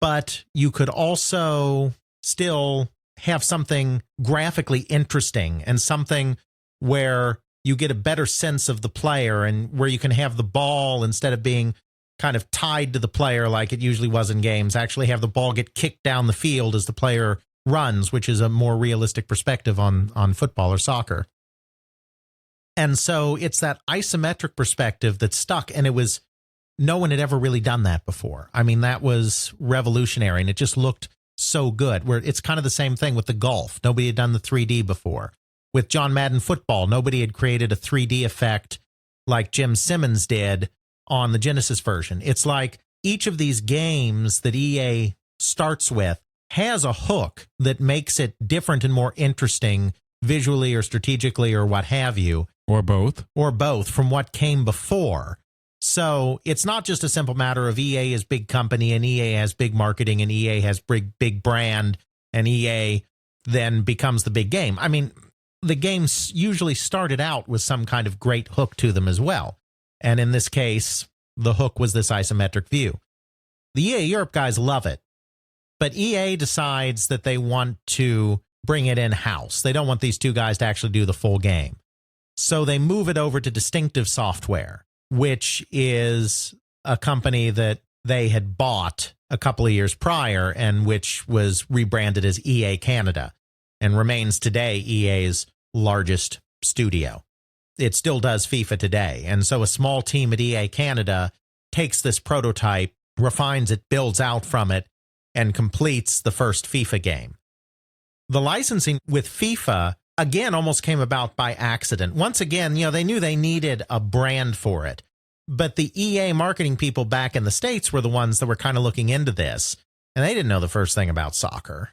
S4: but you could also still have something graphically interesting and something where you get a better sense of the player and where you can have the ball, instead of being kind of tied to the player like it usually was in games, actually have the ball get kicked down the field as the player runs, which is a more realistic perspective on football or soccer. And so it's that isometric perspective that stuck, and no one had ever really done that before. I mean, that was revolutionary, and it just looked so good. Where it's kind of the same thing with the golf. Nobody had done the 3D before. With John Madden Football, nobody had created a 3D effect like Jim Simmons did on the Genesis version. It's like each of these games that EA starts with has a hook that makes it different and more interesting visually or strategically or what have you.
S1: Or both.
S4: Or both from what came before. So it's not just a simple matter of EA is big company and EA has big marketing and EA has big brand and EA then becomes the big game. I mean, the games usually started out with some kind of great hook to them as well. And in this case, the hook was this isometric view. The EA Europe guys love it, but EA decides that they want to bring it in-house. They don't want these two guys to actually do the full game. So they move it over to Distinctive Software, which is a company that they had bought a couple of years prior and which was rebranded as EA Canada and remains today EA's largest studio. It still does FIFA today. And so a small team at EA Canada takes this prototype, refines it, builds out from it, and completes the first FIFA game. The licensing with FIFA, again, almost came about by accident. Once again, they knew they needed a brand for it. But the EA marketing people back in the States were the ones that were kind of looking into this. And they didn't know the first thing about soccer.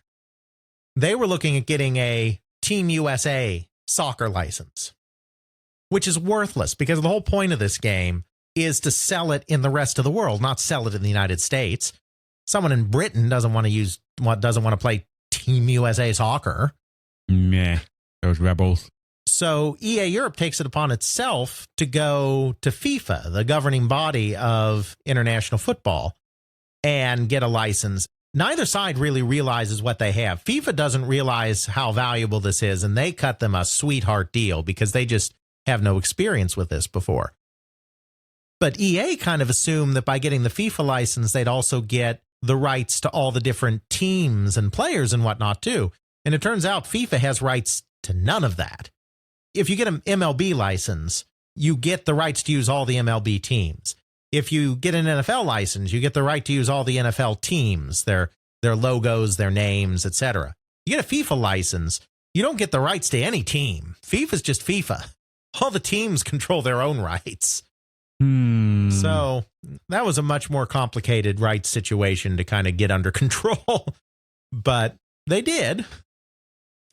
S4: They were looking at getting a Team USA soccer license, which is worthless because the whole point of this game is to sell it in the rest of the world, not sell it in the United States. Someone in Britain doesn't want to play Team USA soccer.
S1: Meh, those rebels.
S4: So EA Europe takes it upon itself to go to FIFA, the governing body of international football, and get a license. Neither side really realizes what they have. FIFA doesn't realize how valuable this is, and they cut them a sweetheart deal because they just have no experience with this before. But EA kind of assumed that by getting the FIFA license, they'd also get the rights to all the different teams and players and whatnot too. And it turns out FIFA has rights to none of that. If you get an MLB license, you get the rights to use all the MLB teams. If you get an NFL license, you get the right to use all the NFL teams, their logos, their names, etc. You get a FIFA license, you don't get the rights to any team. FIFA's just FIFA. All the teams control their own rights. So that was a much more complicated rights situation to kind of get under control. But they did.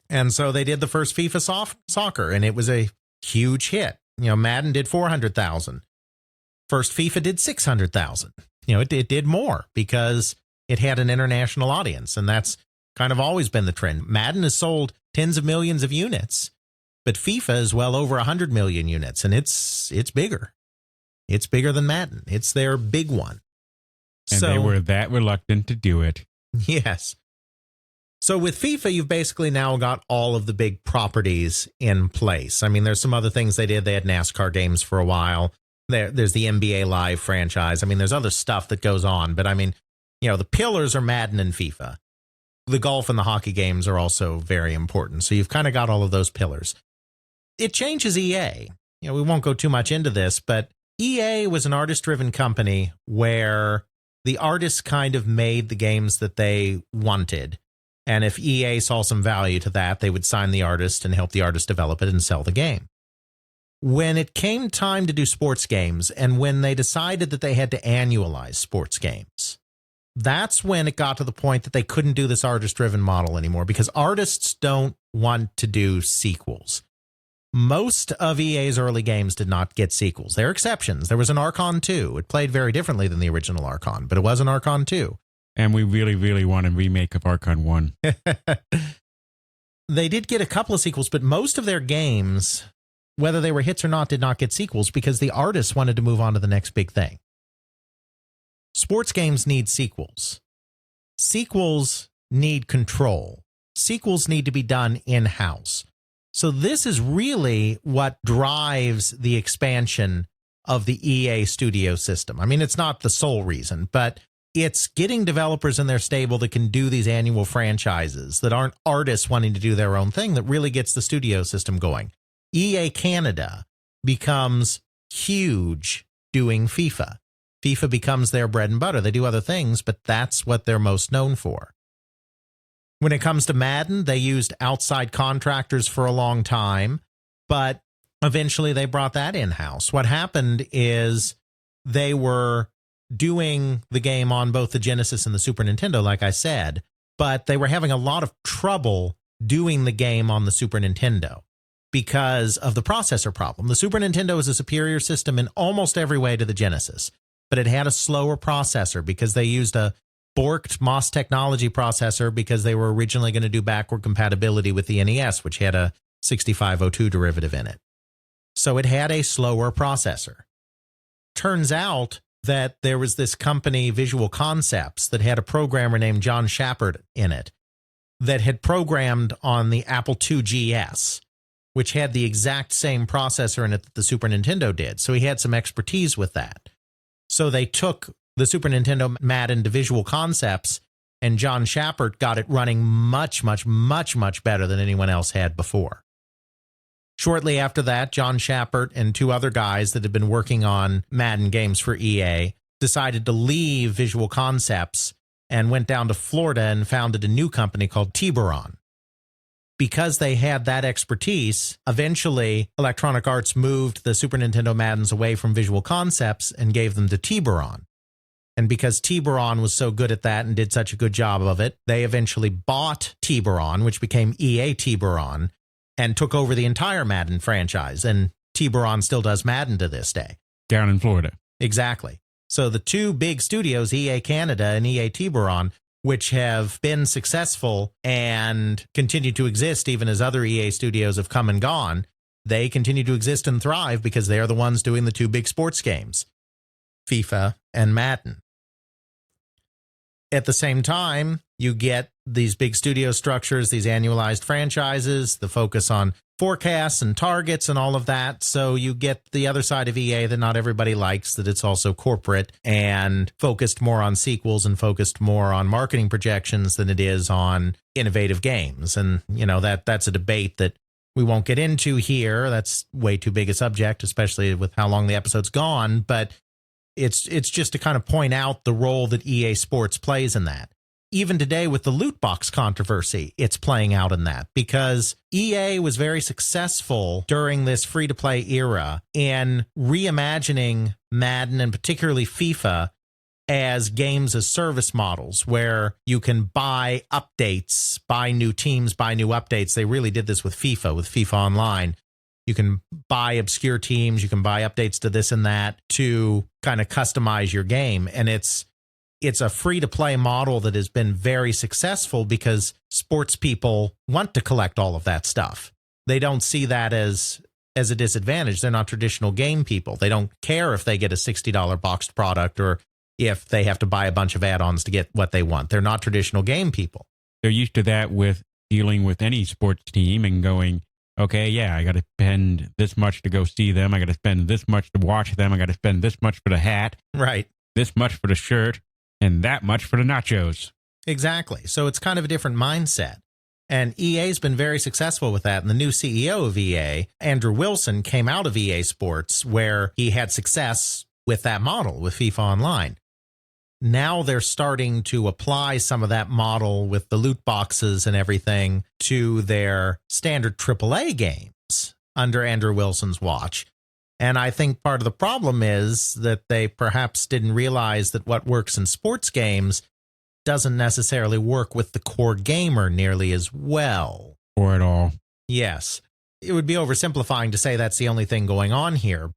S4: And so they did the first FIFA soccer, and it was a huge hit. Madden did 400,000. First FIFA did 600,000. It did more because it had an international audience, and that's kind of always been the trend. Madden has sold tens of millions of units, but FIFA is well over 100 million units, and it's bigger. It's bigger than Madden. It's their big one.
S1: And they were that reluctant to do it.
S4: Yes. So with FIFA, you've basically now got all of the big properties in place. I mean, there's some other things they did. They had NASCAR games for a while. There's the NBA Live franchise. I mean, there's other stuff that goes on. But I mean, the pillars are Madden and FIFA. The golf and the hockey games are also very important. So you've kind of got all of those pillars. It changes EA. We won't go too much into this, but EA was an artist-driven company where the artists kind of made the games that they wanted. And if EA saw some value to that, they would sign the artist and help the artist develop it and sell the game. When it came time to do sports games, and when they decided that they had to annualize sports games, that's when it got to the point that they couldn't do this artist-driven model anymore, because artists don't want to do sequels. Most of EA's early games did not get sequels. There are exceptions. There was an Archon 2. It played very differently than the original Archon, but it was an Archon 2.
S1: And we really, really want a remake of Archon 1.
S4: They did get a couple of sequels, but most of their games, whether they were hits or not, did not get sequels because the artists wanted to move on to the next big thing. Sports games need sequels. Sequels need control. Sequels need to be done in-house. So this is really what drives the expansion of the EA studio system. I mean, it's not the sole reason, but it's getting developers in their stable that can do these annual franchises that aren't artists wanting to do their own thing that really gets the studio system going. EA Canada becomes huge doing FIFA. FIFA becomes their bread and butter. They do other things, but that's what they're most known for. When it comes to Madden, they used outside contractors for a long time, but eventually they brought that in-house. What happened is they were doing the game on both the Genesis and the Super Nintendo, like I said, but they were having a lot of trouble doing the game on the Super Nintendo because of the processor problem. The Super Nintendo is a superior system in almost every way to the Genesis, but it had a slower processor because they used a borked MOS technology processor because they were originally going to do backward compatibility with the NES, which had a 6502 derivative in it. So it had a slower processor. Turns out that there was this company, Visual Concepts, that had a programmer named John Shepard in it that had programmed on the Apple II GS, which had the exact same processor in it that the Super Nintendo did. So he had some expertise with that. So they took the Super Nintendo Madden to Visual Concepts, and John Shepard got it running much, much, much, much better than anyone else had before. Shortly after that, John Shepard and two other guys that had been working on Madden games for EA decided to leave Visual Concepts and went down to Florida and founded a new company called Tiburon. Because they had that expertise, eventually Electronic Arts moved the Super Nintendo Maddens away from Visual Concepts and gave them to Tiburon. And because Tiburon was so good at that and did such a good job of it, they eventually bought Tiburon, which became EA Tiburon, and took over the entire Madden franchise. And Tiburon still does Madden to this day.
S1: Down in Florida.
S4: Exactly. So the two big studios, EA Canada and EA Tiburon, which have been successful and continue to exist even as other EA studios have come and gone, they continue to exist and thrive because they are the ones doing the two big sports games, FIFA and Madden. At the same time, you get these big studio structures, these annualized franchises, the focus on forecasts and targets and all of that. So you get the other side of EA that not everybody likes, that it's also corporate and focused more on sequels and focused more on marketing projections than it is on innovative games. And, you know, that's a debate that we won't get into here. That's way too big a subject, especially with how long the episode's gone. But it's just to kind of point out the role that EA Sports plays in that. Even today with the loot box controversy, it's playing out in that because EA was very successful during this free-to-play era in reimagining Madden and particularly FIFA as games as service models where you can buy updates, buy new teams, buy new updates. They really did this with FIFA Online. You can buy obscure teams, you can buy updates to this and that to kind of customize your game. And it's a free-to-play model that has been very successful because sports people want to collect all of that stuff. They don't see that as a disadvantage. They're not traditional game people. They don't care if they get a $60 boxed product or if they have to buy a bunch of add-ons to get what they want. They're not traditional game people.
S1: They're used to that with dealing with any sports team and going, okay, yeah, I got to spend this much to go see them. I got to spend this much to watch them. I got to spend this much for the hat.
S4: Right.
S1: This much for the shirt. And that much for the nachos.
S4: Exactly. So it's kind of a different mindset. And EA's been very successful with that. And the new CEO of EA, Andrew Wilson, came out of EA Sports where he had success with that model, with FIFA Online. Now they're starting to apply some of that model with the loot boxes and everything to their standard AAA games under Andrew Wilson's watch. And I think part of the problem is that they perhaps didn't realize that what works in sports games doesn't necessarily work with the core gamer nearly as well.
S1: Or at all.
S4: Yes. It would be oversimplifying to say that's the only thing going on here.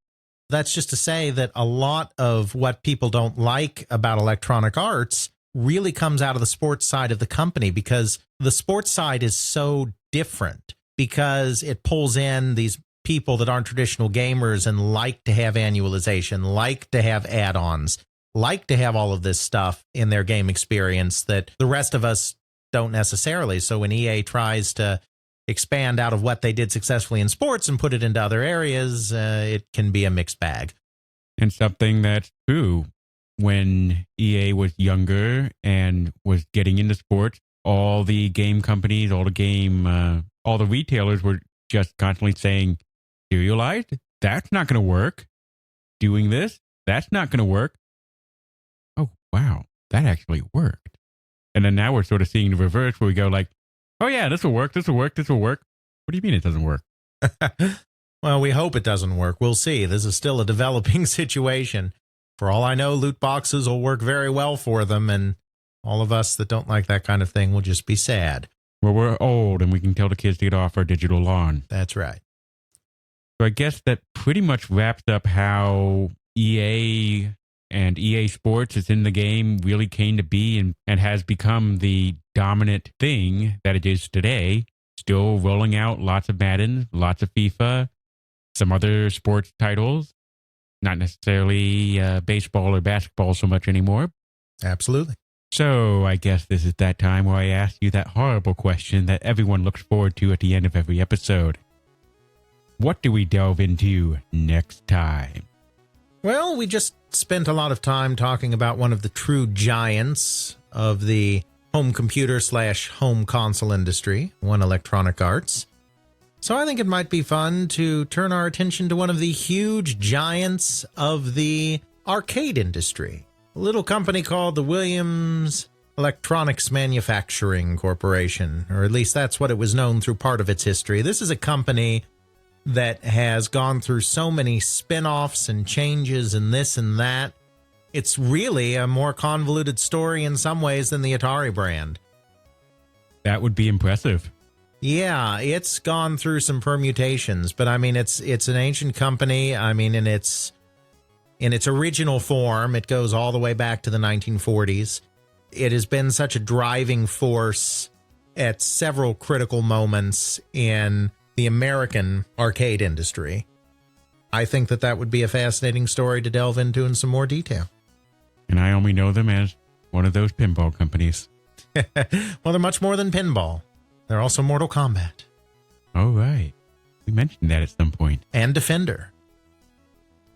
S4: That's just to say that a lot of what people don't like about Electronic Arts really comes out of the sports side of the company because the sports side is so different because it pulls in these people that aren't traditional gamers and like to have annualization, like to have add-ons, like to have all of this stuff in their game experience that the rest of us don't necessarily. So when EA tries to expand out of what they did successfully in sports and put it into other areas, it can be a mixed bag.
S1: And something that's true, when EA was younger and was getting into sports, all the game companies, all the retailers were just constantly saying, serialized? That's not going to work. Doing this? That's not going to work. Oh, wow. That actually worked. And then now we're sort of seeing the reverse where we go like, oh yeah, this will work. This will work. This will work. What do you mean it doesn't work?
S4: Well, we hope it doesn't work. We'll see. This is still a developing situation. For all I know, loot boxes will work very well for them. And all of us that don't like that kind of thing will just be sad.
S1: Well, we're old and we can tell the kids to get off our digital lawn.
S4: That's right.
S1: So I guess that pretty much wraps up how EA and EA Sports is in the game really came to be and has become the dominant thing that it is today. Still rolling out lots of Madden, lots of FIFA, some other sports titles. Not necessarily baseball or basketball so much anymore.
S4: Absolutely.
S1: So I guess this is that time where I ask you that horrible question that everyone looks forward to at the end of every episode. What do we delve into next time?
S4: Well, we just spent a lot of time talking about one of the true giants of the home computer / home console industry, one Electronic Arts. So I think it might be fun to turn our attention to one of the huge giants of the arcade industry, a little company called the Williams Electronics Manufacturing Corporation, or at least that's what it was known through part of its history. This is a company that has gone through so many spin-offs and changes and this and that. It's really a more convoluted story in some ways than the Atari brand.
S1: That would be impressive.
S4: Yeah, it's gone through some permutations, but I mean, it's an ancient company. I mean, and it's in its original form. It goes all the way back to the 1940s. It has been such a driving force at several critical moments in the American arcade industry. I think that would be a fascinating story to delve into in some more detail.
S1: And I only know them as one of those pinball companies.
S4: Well, they're much more than pinball. They're also Mortal Kombat.
S1: Oh, right. We mentioned that at some point.
S4: And Defender.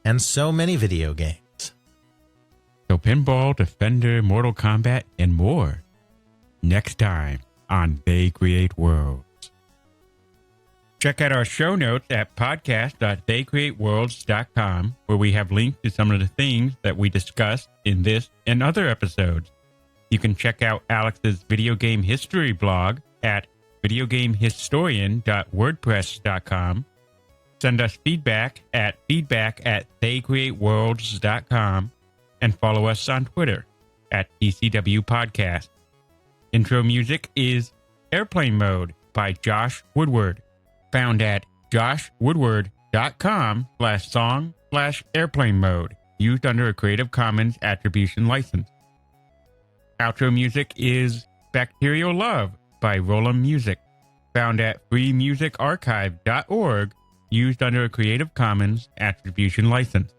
S4: And so many video games.
S1: So Pinball, Defender, Mortal Kombat, and more. Next time on They Create Worlds. Check out our show notes at podcast.theycreateworlds.com, where we have links to some of the things that we discussed in this and other episodes. You can check out Alex's video game history blog at videogamehistorian.wordpress.com. Send us feedback at theycreateworlds.com and follow us on Twitter at TCW Podcast. Intro music is Airplane Mode by Josh Woodward, found at joshwoodward.com/song/airplane mode, used under a Creative Commons Attribution License. Outro music is Bacterial Love by Roland Music, found at freemusicarchive.org, used under a Creative Commons Attribution License.